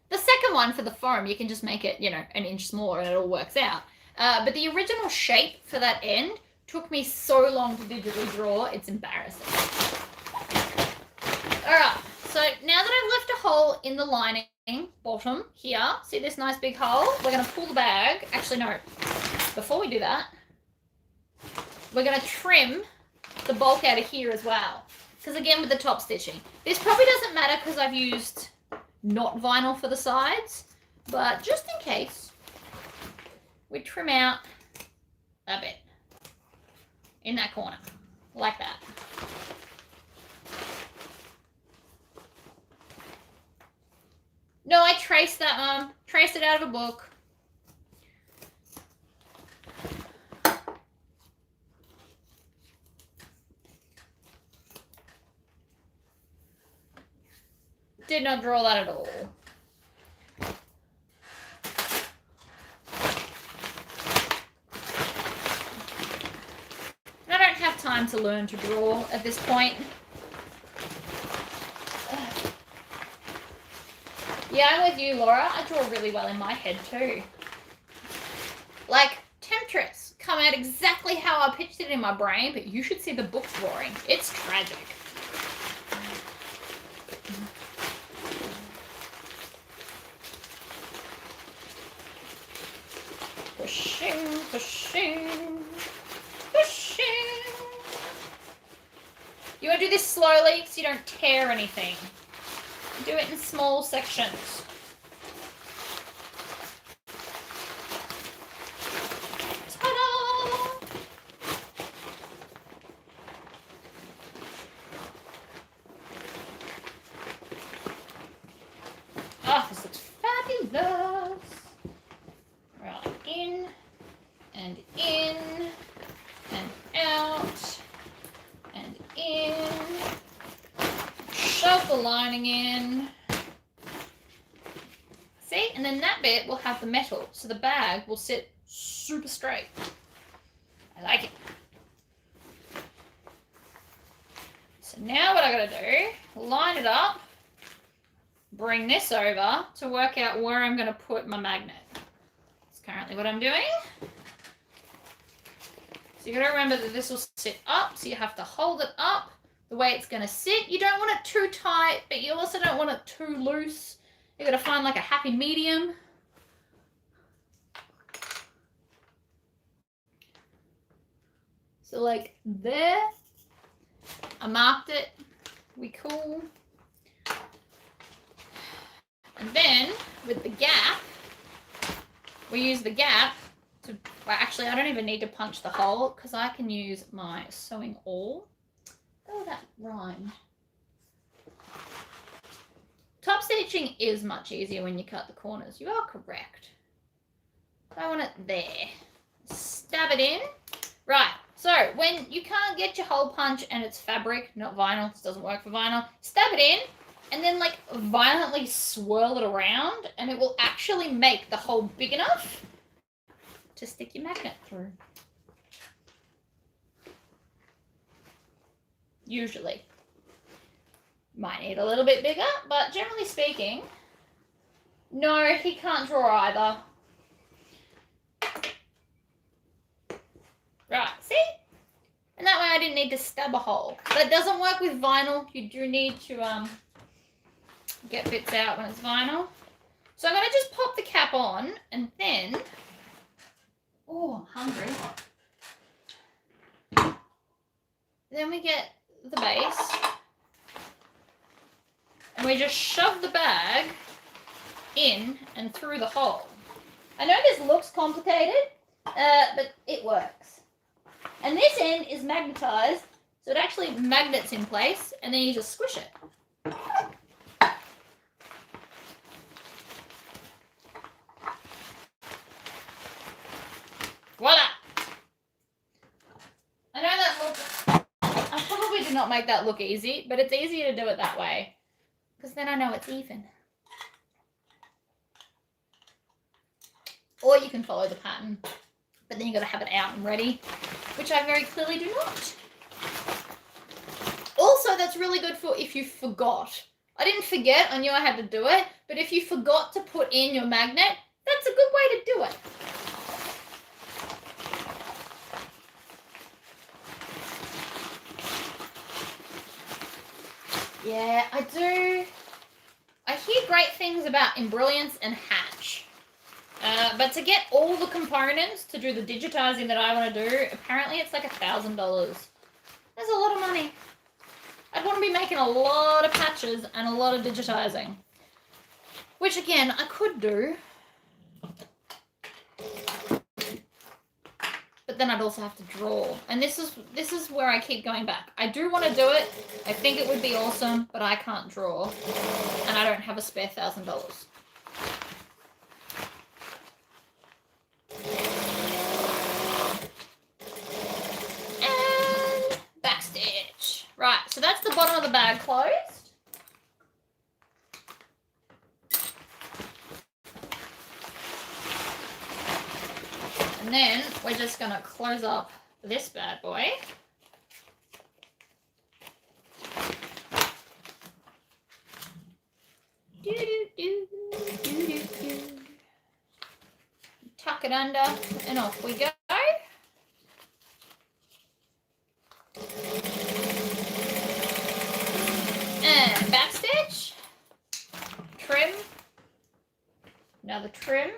The second one for the foam, you can just make it, an inch smaller and it all works out. But the original shape for that end Took me so long to digitally draw, it's embarrassing. Alright, so now that I've left a hole in the lining, bottom here, see this nice big hole? We're going to pull the bag. Actually, no. Before we do that, we're going to trim the bulk out of here as well. Because again, with the top stitching. This probably doesn't matter because I've used not vinyl for the sides. But just in case, we trim out a bit in that corner, like that. No, I traced that one. Traced it out of a book. Did not draw that at all. I don't have time to learn to draw at this point. Yeah, I'm with you, Laura. I draw really well in my head too. Like, Temptress come out exactly how I pitched it in my brain, but you should see the book drawing. It's tragic. Pushing, pushing, pushing. You want to do this slowly so you don't tear anything. Do it in small sections. Ta-da! Oh, this looks fabulous. Right, in and out and in. Shove the lining in. See? And then that bit will have the metal, so the bag will sit super straight. I like it. So now what I gotta do, line it up, bring this over to work out where I'm gonna put my magnet. That's currently what I'm doing. So you gotta remember that this will sit up, so you have to hold it up the way it's going to sit. You don't want it too tight, but you also don't want it too loose. You got to find like a happy medium. So like there, I marked it. We cool. And then with the gap, we use the gap to, well, actually I don't even need to punch the hole because I can use my sewing awl. Oh, that rhymed. Top stitching is much easier when you cut the corners. You are correct. I want it there. Stab it in. Right, so when you can't get your hole punch and it's fabric, not vinyl, this doesn't work for vinyl, stab it in and then like violently swirl it around and it will actually make the hole big enough to stick your magnet through. Usually. Might need a little bit bigger, but generally speaking, no, he can't draw either. Right, see? And that way I didn't need to stab a hole. That doesn't work with vinyl. You do need to get bits out when it's vinyl. So I'm going to just pop the cap on and then... Oh, I'm hungry. Then we get the base and we just shove the bag in and through the hole. I know this looks complicated, but it works. And this end is magnetized, so it actually magnets in place and then you just squish it. Voila! I know that looks... I probably did not make that look easy, but it's easier to do it that way. Because then I know it's even. Or you can follow the pattern, but then you've got to have it out and ready, which I very clearly do not. Also, that's really good for if you forgot. I didn't forget, I knew I had to do it, but if you forgot to put in your magnet, that's a good way to do it. Yeah, I do. I hear great things about Embrilliance and Hatch. But to get all the components to do the digitizing that I want to do, apparently it's like $1,000. That's a lot of money. I'd want to be making a lot of patches and a lot of digitizing. Which again, I could do. But then I'd also have to draw. And this is where I keep going back. I do want to do it. I think it would be awesome, but I can't draw. And I don't have a spare $1,000. And backstitch. Right, so that's the bottom of the bag closed. And then we're just going to close up this bad boy. Tuck it under and off we go. And backstitch. Trim. Another trim.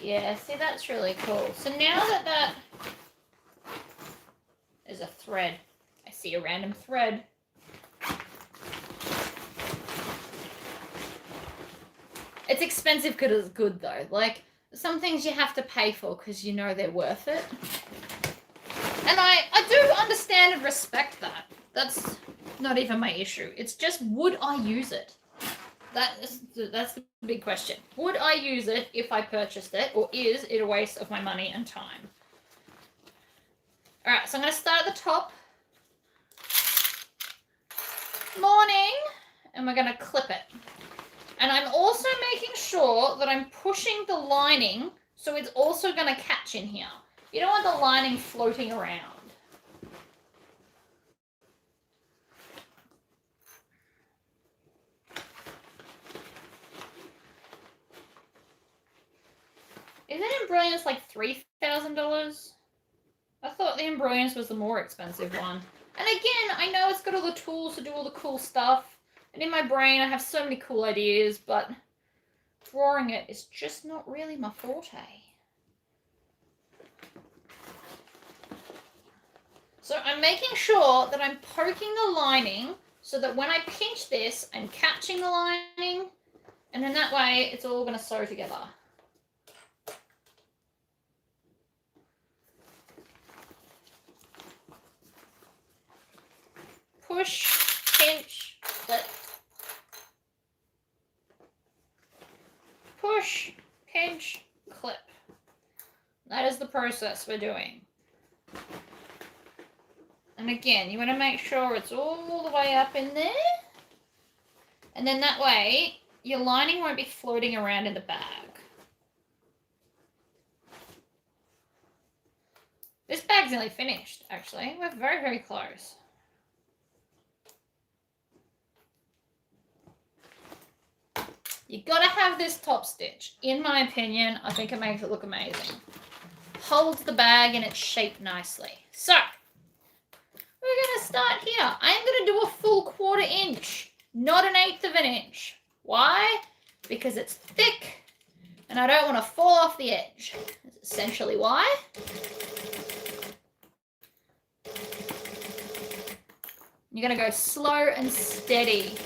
Yeah, see, that's really cool. So now that there's a thread. I see a random thread. It's expensive because it's good, though. Like, some things you have to pay for because you know they're worth it. And I do understand and respect that. That's not even my issue. It's just, would I use it? That's the big question. Would I use it if I purchased it, or is it a waste of my money and time? All right, so I'm going to start at the top. Morning, and we're going to clip it. And I'm also making sure that I'm pushing the lining so it's also going to catch in here. You don't want the lining floating around. Isn't Embrilliance like $3,000? I thought the Embrilliance was the more expensive one. And again, I know it's got all the tools to do all the cool stuff. And in my brain, I have so many cool ideas, but drawing it is just not really my forte. So I'm making sure that I'm poking the lining so that when I pinch this, I'm catching the lining. And then that way, it's all going to sew together. Push, pinch, clip. Push, pinch, clip. That is the process we're doing. And again, you want to make sure it's all the way up in there. And then that way, your lining won't be floating around in the bag. This bag's nearly finished, actually. We're very, very close. You gotta have this top stitch. In my opinion, I think it makes it look amazing. Holds the bag in its shape nicely. So, we're gonna start here. I'm gonna do a full 1/4 inch, not an 1/8 of an inch. Why? Because it's thick and I don't want to fall off the edge. That's essentially why. You're gonna go slow and steady.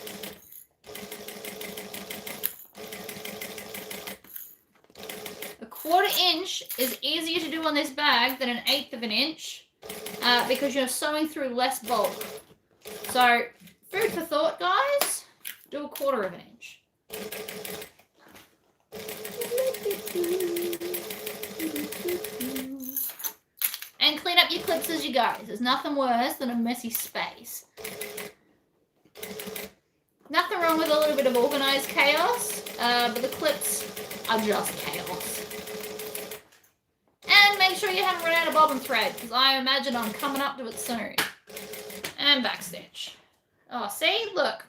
A 1/4 inch is easier to do on this bag than an 1/8 of an inch because you're sewing through less bulk. So, food for thought, guys. Do a 1/4 of an inch. And clean up your clips as you go. There's nothing worse than a messy space. Nothing wrong with a little bit of organized chaos, but the clips are just chaos. And make sure you haven't run out of bobbin thread, because I imagine I'm coming up to it soon. And backstitch. Oh, see? Look.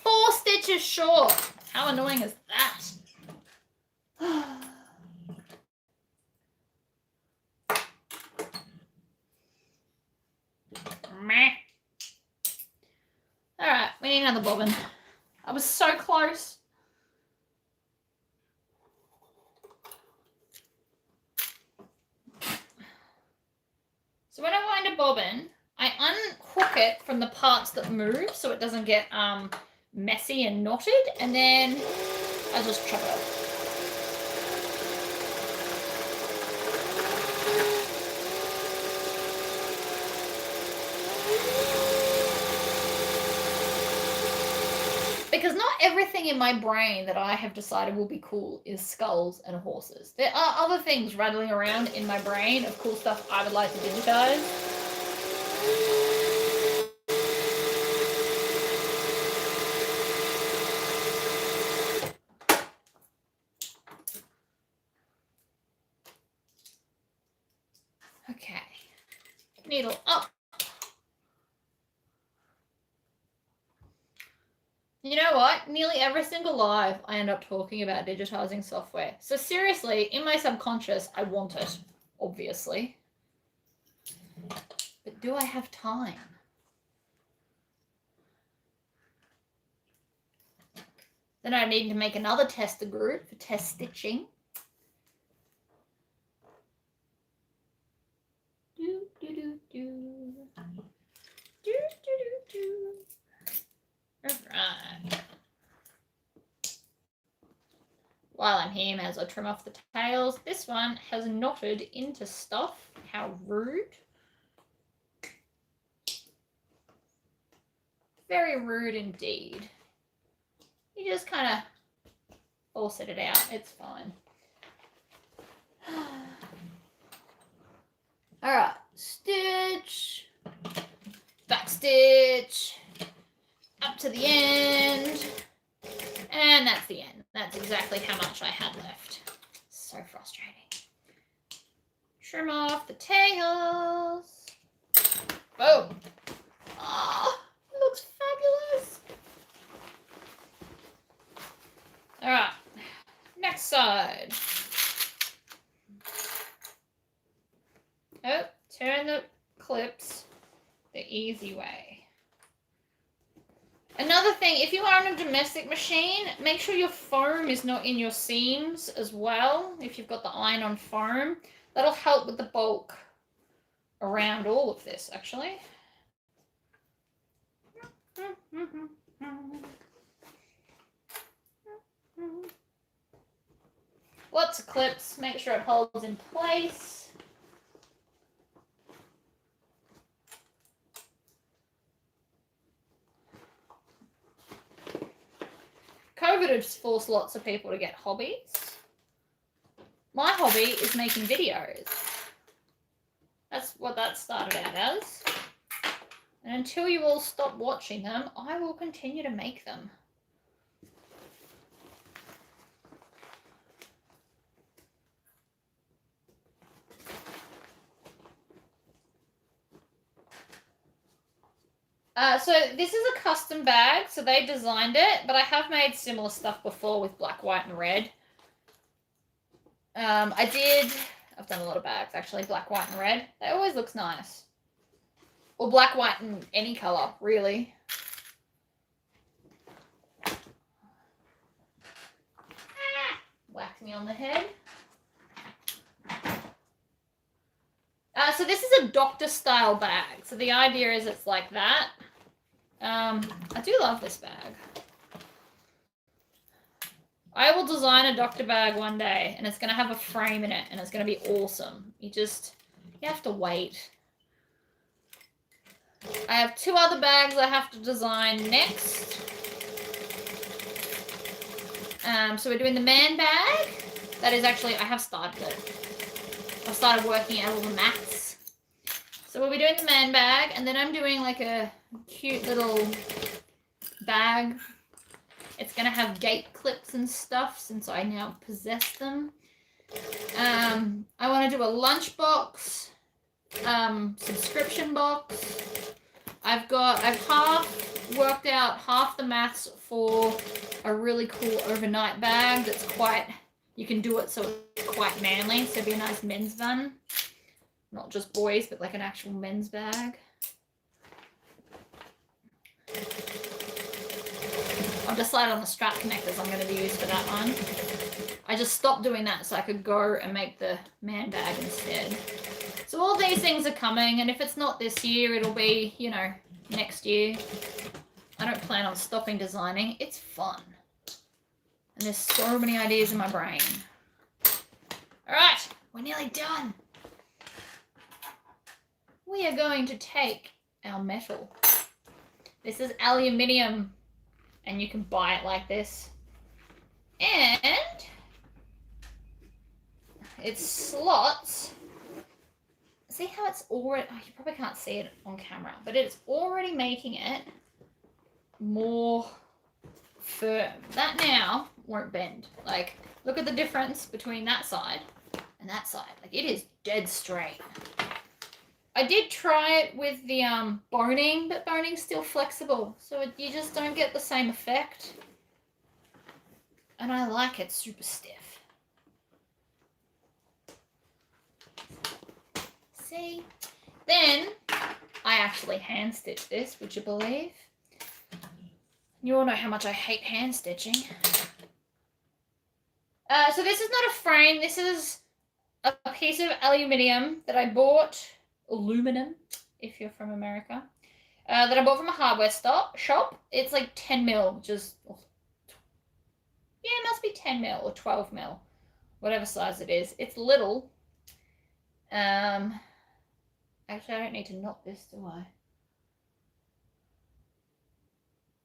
4 stitches short. How annoying is that? And 1/4 inch. We need another bobbin. I was so close. So when I wind a bobbin, I unhook it from the parts that move so it doesn't get messy and knotted, and then I just chop it up. Because not everything in my brain that I have decided will be cool is skulls and horses. There are other things rattling around in my brain of cool stuff I would like to digitize. Okay. Needle up. You know what? Nearly every single live, I end up talking about digitizing software. So seriously, in my subconscious, I want it, obviously. But do I have time? Then I need to make another tester group for test stitching. Do, do, do, do. Do, do, do, do. Alright. While I'm here, as I trim off the tails, this one has knotted into stuff. How rude. Very rude indeed. You just kind of force it out. It's fine. Alright. Stitch. Back stitch. Up to the end, and that's the end. That's exactly how much I had left. So frustrating. Trim off the tails. Boom. Oh, it looks fabulous. All right, next side. Oh, turn the clips the easy way. Another thing, if you are on a domestic machine, make sure your foam is not in your seams as well. If you've got the iron-on foam, that'll help with the bulk around all of this, actually. Lots of clips, make sure it holds in place. COVID has forced lots of people to get hobbies. My hobby is making videos. That's what that started out as. And until you all stop watching them, I will continue to make them. So this is a custom bag, so they designed it, but I have made similar stuff before with black, white, and red. I've done a lot of bags actually, black, white, and red. They always looks nice. Or black, white, and any color, really. Whacked me on the head. So this is a doctor style bag. So the idea is it's like that. I do love this bag. I will design a doctor bag one day, and it's going to have a frame in it, and it's going to be awesome. You have to wait. I have 2 other bags I have to design next. So we're doing the man bag. That is actually, I have started it. I started working out all the maths. So we'll be doing the man bag, and then I'm doing like a cute little bag. It's going to have gate clips and stuff since I now possess them. I want to do a lunchbox, subscription box. I've half worked out half the maths for a really cool overnight bag that's quite, you can do it so it's quite manly, so it'd be a nice men's van. Not just boys, but like an actual men's bag. I've decided on the strap connectors I'm going to use for that one. I just stopped doing that so I could go and make the man bag instead. So all these things are coming, and if it's not this year, it'll be, you know, next year. I don't plan on stopping designing. It's fun. And there's so many ideas in my brain. All right, we're nearly done. We are going to take our metal. This is aluminium, and you can buy it like this. And it slots. See how it's already, oh, you probably can't see it on camera, but it's already making it more firm. That now won't bend. Like, look at the difference between that side and that side. Like, it is dead straight. I did try it with the boning, but boning's still flexible, so you just don't get the same effect. And I like it super stiff. See? Then I actually hand stitched this, would you believe? You all know how much I hate hand stitching. So this is not a frame. This is a piece of aluminium that I bought, aluminum, if you're from America, that I bought from a hardware shop. It's like 10 mil, which is, yeah, it must be 10 mil or 12 mil, whatever size it is. It's little. Actually, I don't need to knot this, do I?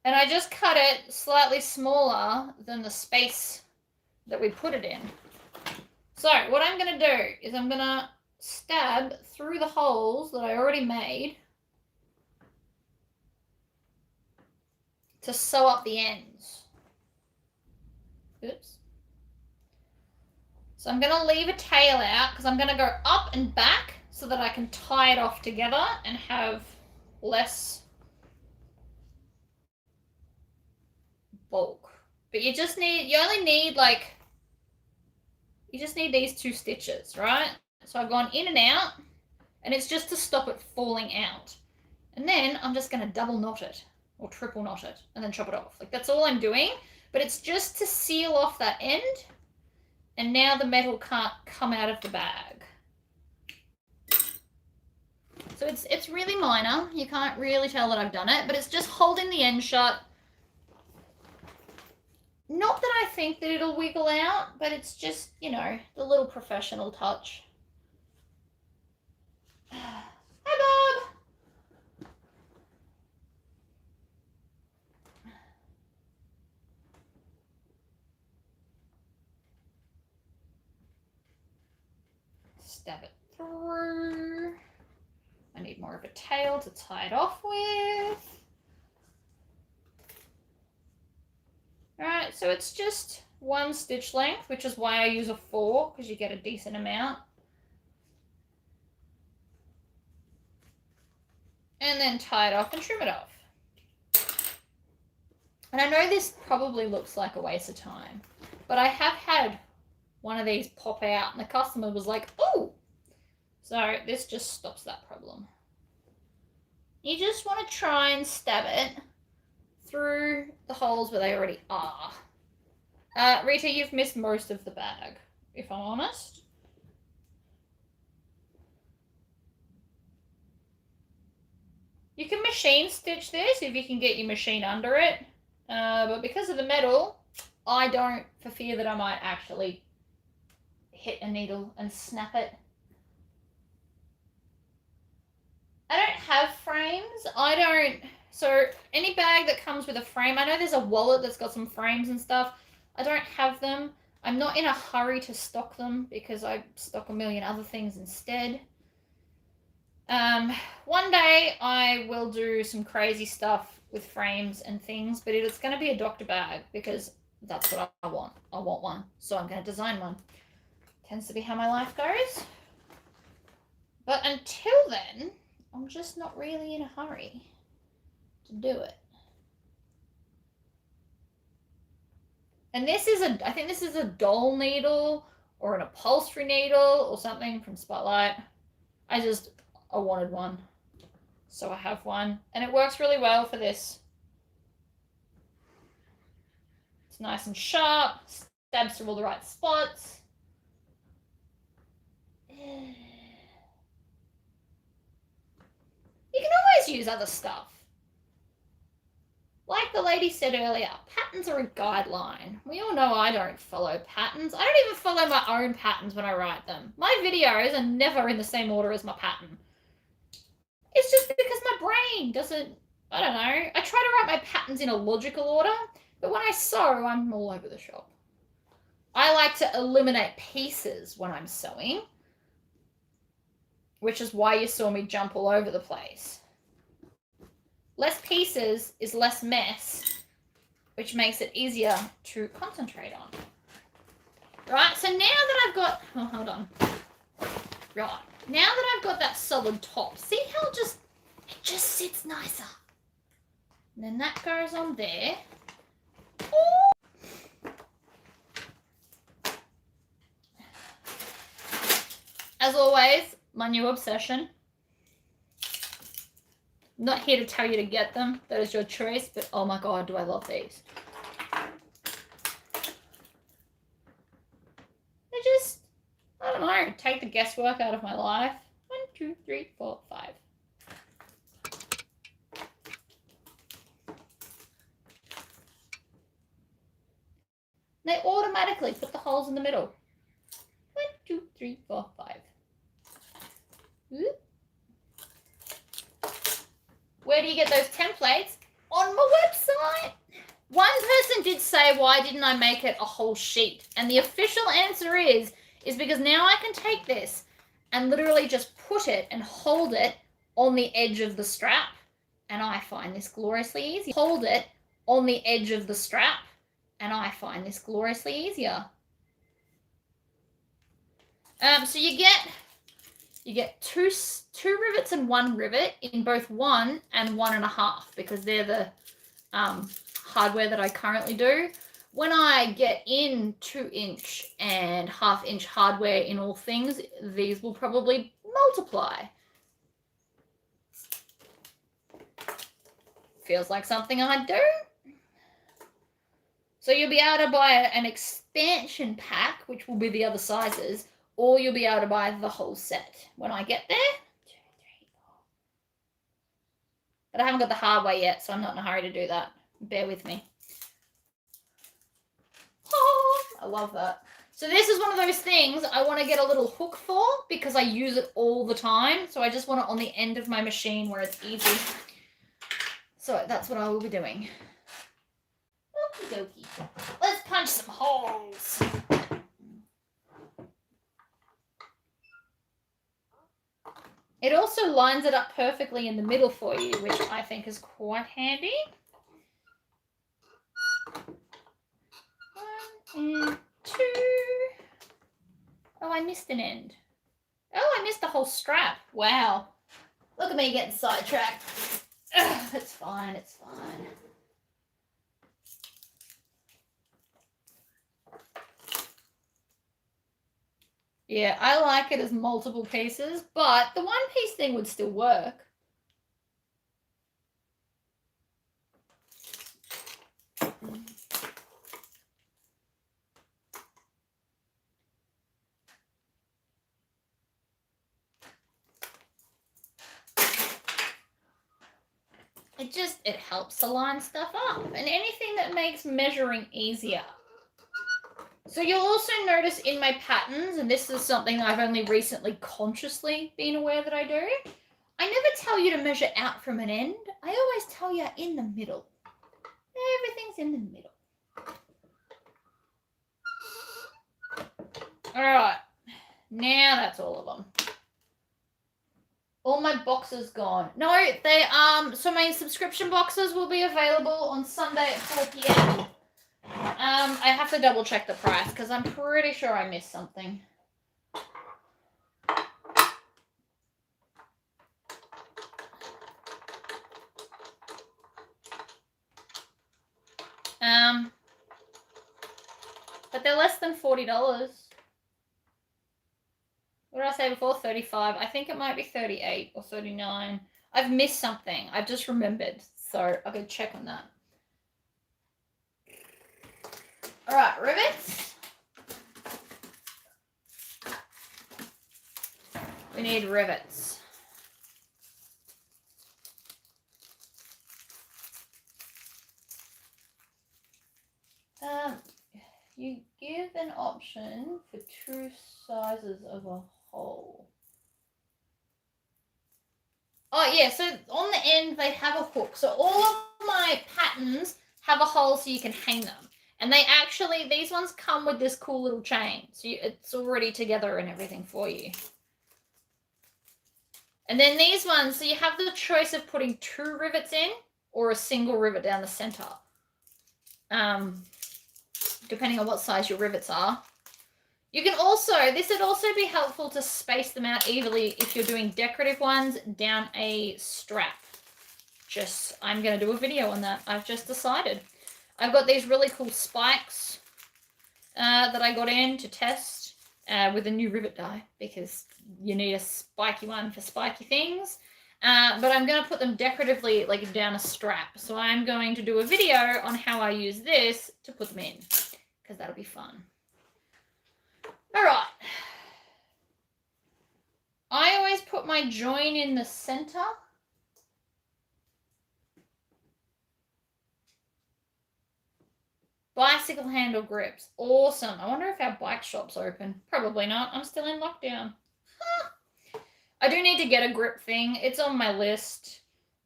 And I just cut it slightly smaller than the space that we put it in. So what I'm going to do is I'm going to stab through the holes that I already made to sew up the ends. Oops. So I'm going to leave a tail out because I'm going to go up and back so that I can tie it off together and have less bulk. But you only need like, you just need these 2 stitches, right? So I've gone in and out, and it's just to stop it falling out. And then I'm just going to double knot it or triple knot it and then chop it off. Like, that's all I'm doing, but it's just to seal off that end. And now the metal can't come out of the bag. So it's really minor. You can't really tell that I've done it, but it's just holding the end shut. Not that I think that it'll wiggle out, but it's just, you know, the little professional touch. Hi, Bob! Stab it through. I need more of a tail to tie it off with. Alright, so it's just 1 stitch length, which is why I use a 4, because you get a decent amount. And then tie it off and trim it off. And I know this probably looks like a waste of time, but I have had one of these pop out and the customer was like, oh! So this just stops that problem. You just want to try and stab it through the holes where they already are. Rita, you've missed most of the bag, if I'm honest. You can machine stitch this if you can get your machine under it. But because of the metal, I don't, for fear that I might actually hit a needle and snap it. I don't have frames. So any bag that comes with a frame, I know there's a wallet that's got some frames and stuff. I don't have them. I'm not in a hurry to stock them because I stock a million other things instead. One day I will do some crazy stuff with frames and things, but it's going to be a doctor bag because that's what I want. I want one, so I'm going to design one. Tends to be how my life goes. But until then, I'm just not really in a hurry to do it. And this is I think this is a doll needle or an upholstery needle or something from Spotlight. I wanted one, so I have one, and it works really well for this. nice and sharp, stabs through all the right spots. You can always use other stuff. Like the lady said earlier, patterns are a guideline. We all know I don't follow patterns. I don't even follow my own patterns when I write them. My videos are never in the same order as my pattern. It's just because my brain doesn't, I don't know. I try to write my patterns in a logical order, but when I sew, I'm all over the shop. I like to eliminate pieces when I'm sewing, which is why you saw me jump all over the place. Less pieces is less mess, which makes it easier to concentrate on. Right, so now that I've got, oh, hold on. Right, now that I've got that solid top, see how it just sits nicer. And then that goes on there. Ooh. As always, my new obsession. I'm not here to tell you to get them. That is your choice, but oh my god, do I love these. They just, I don't know, take the guesswork out of my life. 1, 2, 3, 4, 5. They automatically put the holes in the middle. 1, 2, 3, 4, 5. Ooh. Where do you get those templates? On my website. One person did say, why didn't I make it a whole sheet? And the official answer is because now I can take this and literally just put it and hold it on the edge of the strap. And I find this gloriously easy. Hold it on the edge of the strap. And I find this gloriously easier. So you get two rivets and 1 rivet in both 1 and 1.5 because they're the hardware that I currently do. When I get in 2-inch and 1/2-inch hardware in all things, these will probably multiply. Feels like something I do. So you'll be able to buy an expansion pack, which will be the other sizes, or you'll be able to buy the whole set when I get there. 2, 3, 4. But I haven't got the hardware yet, so I'm not in a hurry to do that. Bear with me. Oh, I love that. So this is one of those things I want to get a little hook for because I use it all the time. So I just want it on the end of my machine where it's easy. So that's what I will be doing. Okie dokie. Let's punch some holes. It also lines it up perfectly in the middle for you, which I think is quite handy. 1 and 2. Oh, I missed an end. Oh, I missed the whole strap. Wow. Look at me getting sidetracked. Ugh, it's fine, it's fine. Yeah, I like it as multiple pieces, but the 1-piece thing would still work. It helps to line stuff up, and anything that makes measuring easier. So you'll also notice in my patterns, and this is something I've only recently consciously been aware that I do, I never tell you to measure out from an end. I always tell you in the middle. Everything's in the middle. All right, now that's all of them. All my boxes gone. No, they so my subscription boxes will be available on Sunday at 4 p.m. I have to double check the price because I'm pretty sure I missed something. But they're less than $40. What did I say before? 35. I think it might be 38 or 39. I've missed something. I've just remembered. So I'll go check on that. All right, rivets. We need rivets. You give an option for 2 sizes of a hole. Oh yeah, so on the end they have a hook. So all of my patterns have a hole so you can hang them. And they actually, these ones come with this cool little chain. So it's already together and everything for you. And then these ones, so you have the choice of putting 2 rivets in or a single rivet down the center. Depending on what size your rivets are. You can also, this would also be helpful to space them out evenly if you're doing decorative ones down a strap. I'm going to do a video on that. I've just decided. I've got these really cool spikes that I got in to test with a new rivet die because you need a spiky one for spiky things. But I'm going to put them decoratively like down a strap. So I'm going to do a video on how I use this to put them in because that'll be fun. All right. I always put my join in the center. Bicycle handle grips. Awesome. I wonder if our bike shop's open. Probably not. I'm still in lockdown. I do need to get a grip thing. It's on my list,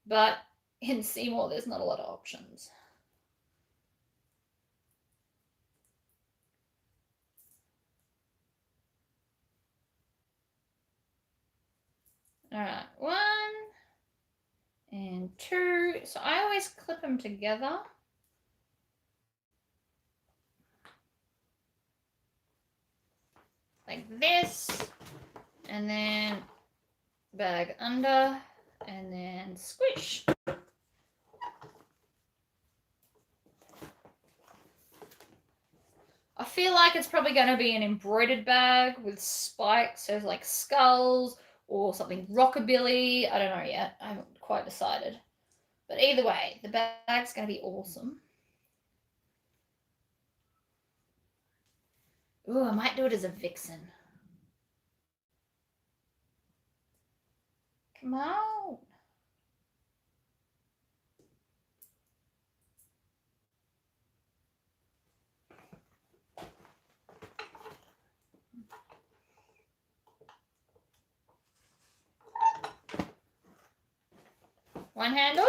but in Seymour, there's not a lot of options. All right, 1 and 2. So I always clip them together. Like this, and then bag under, and then squish. I feel like it's probably going to be an embroidered bag with spikes, so like skulls, or something rockabilly. I don't know yet. I haven't quite decided. But either way, the bag's going to be awesome. Ooh, I might do it as a vixen. Come on. One handle.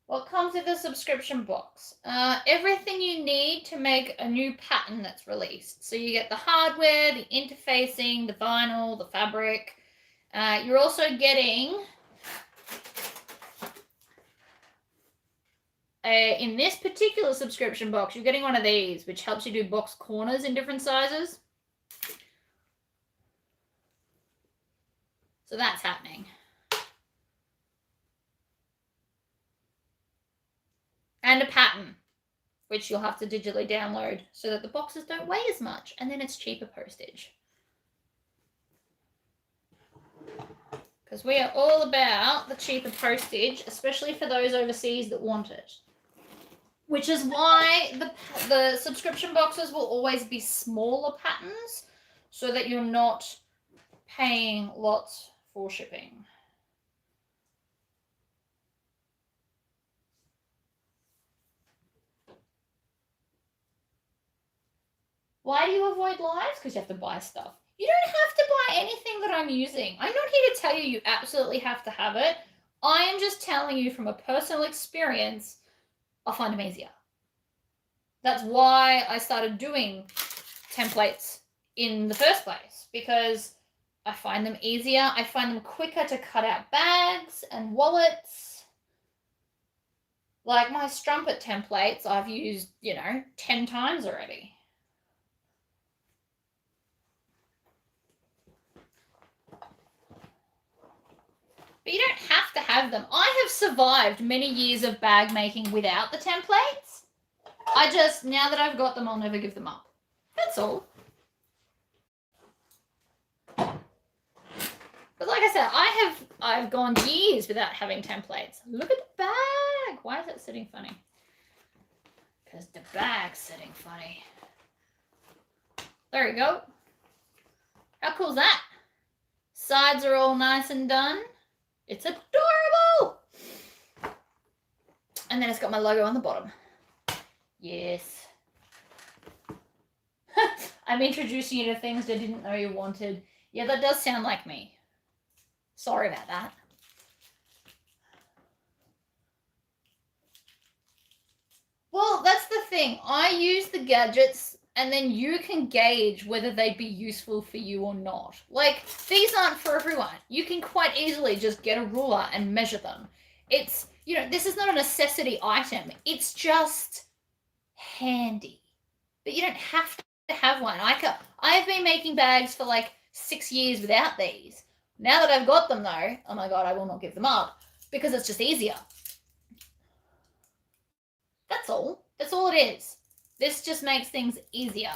What comes with the subscription box? Everything you need to make a new pattern that's released. So you get the hardware, the interfacing, the vinyl, the fabric. You're also getting, in this particular subscription box, you're getting one of these, which helps you do box corners in different sizes. So that's happening. And a pattern, which you'll have to digitally download so that the boxes don't weigh as much, and then it's cheaper postage. Because we are all about the cheaper postage, especially for those overseas that want it. Which is why the subscription boxes will always be smaller patterns so that you're not paying lots for shipping. Why do you avoid lives? Because you have to buy stuff. You don't have to buy anything that I'm using. I'm not here to tell you absolutely have to have it. I am just telling you from a personal experience, I find them easier. That's why I started doing templates in the first place, because I find them easier. I find them quicker to cut out bags and wallets. Like my strumpet templates, I've used, 10 times already. But you don't have to have them. I have survived many years of bag making without the templates. Now that I've got them, I'll never give them up. That's all. But like I said, I've gone years without having templates. Look at the bag. Why is it sitting funny? because the bag's sitting funny. There we go. How cool is that? Sides are all nice and done. It's adorable. And then it's got my logo on the bottom. Yes. I'm introducing you to things I didn't know you wanted. Yeah, that does sound like me. Sorry about that. Well, that's the thing. I use the gadgets and then you can gauge whether they'd be useful for you or not. Like, these aren't for everyone. You can quite easily just get a ruler and measure them. It's, you know, this is not a necessity item. It's just handy. But you don't have to have one. I've been making bags for like 6 years without these. Now that I've got them though, oh my God, I will not give them up because it's just easier. That's all. That's all it is. This just makes things easier.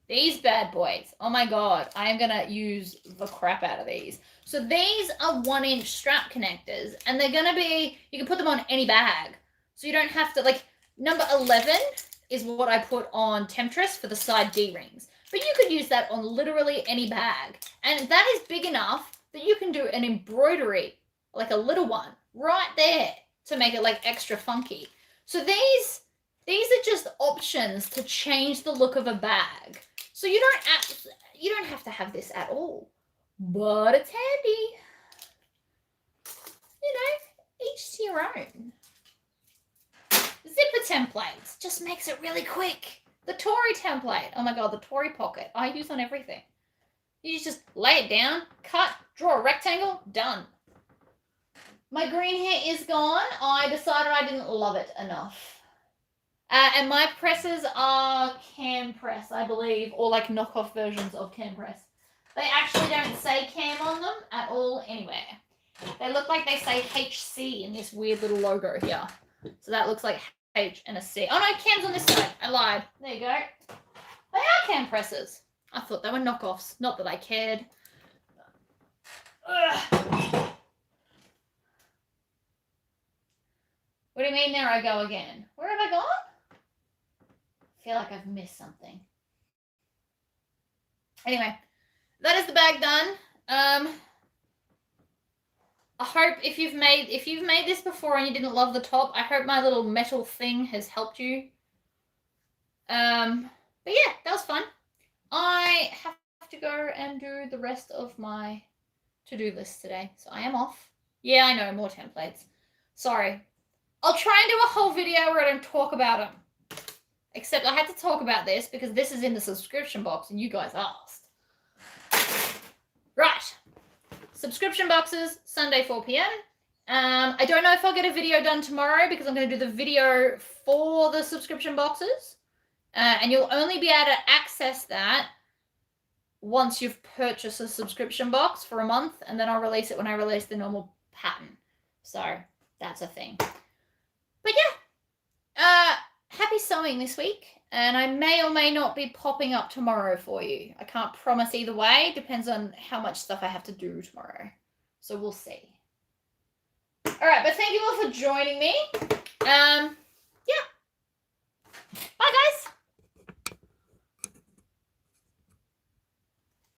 These bad boys. Oh my God. I am going to use the crap out of these. So these are 1-inch strap connectors and they're going to be, you can put them on any bag. So you don't have to, like, number 11 is what I put on Temptress for the side D-rings. But you could use that on literally any bag. And that is big enough that you can do an embroidery, like a little one, right there to make it like extra funky. So these are just options to change the look of a bag. So you don't have to have this at all, but it's handy. You know, each to your own. Zipper templates just makes it really quick. The Tory template. Oh my God, the Tory Pocket. I use on everything. You just lay it down, cut, draw a rectangle, done. My green hair is gone. I decided I didn't love it enough. And my presses are Cam Press, I believe, or like knockoff versions of Cam Press. They actually don't say Cam on them at all anywhere. They look like they say HC in this weird little logo here. So that looks like H and a C. Oh no, Cam's on this side. I lied. There you go. They are Cam presses. I thought they were knockoffs. Not that I cared. Ugh. What do you mean there I go again? Where have I gone? I feel like I've missed something. Anyway, that is the bag done. I hope if you've made this before and you didn't love the top, I hope my little metal thing has helped you. But yeah, that was fun. I have to go and do the rest of my to-do list today, so I am off. Yeah, I know, more templates. Sorry. I'll try and do a whole video where I don't talk about them. Except I had to talk about this because this is in the subscription box and you guys asked. Right. Subscription boxes, Sunday 4 p.m. I don't know if I'll get a video done tomorrow because I'm going to do the video for the subscription boxes. And you'll only be able to access that once you've purchased a subscription box for a month. And then I'll release it when I release the normal pattern. So that's a thing. But yeah, happy sewing this week. And I may or may not be popping up tomorrow for you. I can't promise either way. Depends on how much stuff I have to do tomorrow. So we'll see. All right, but thank you all for joining me.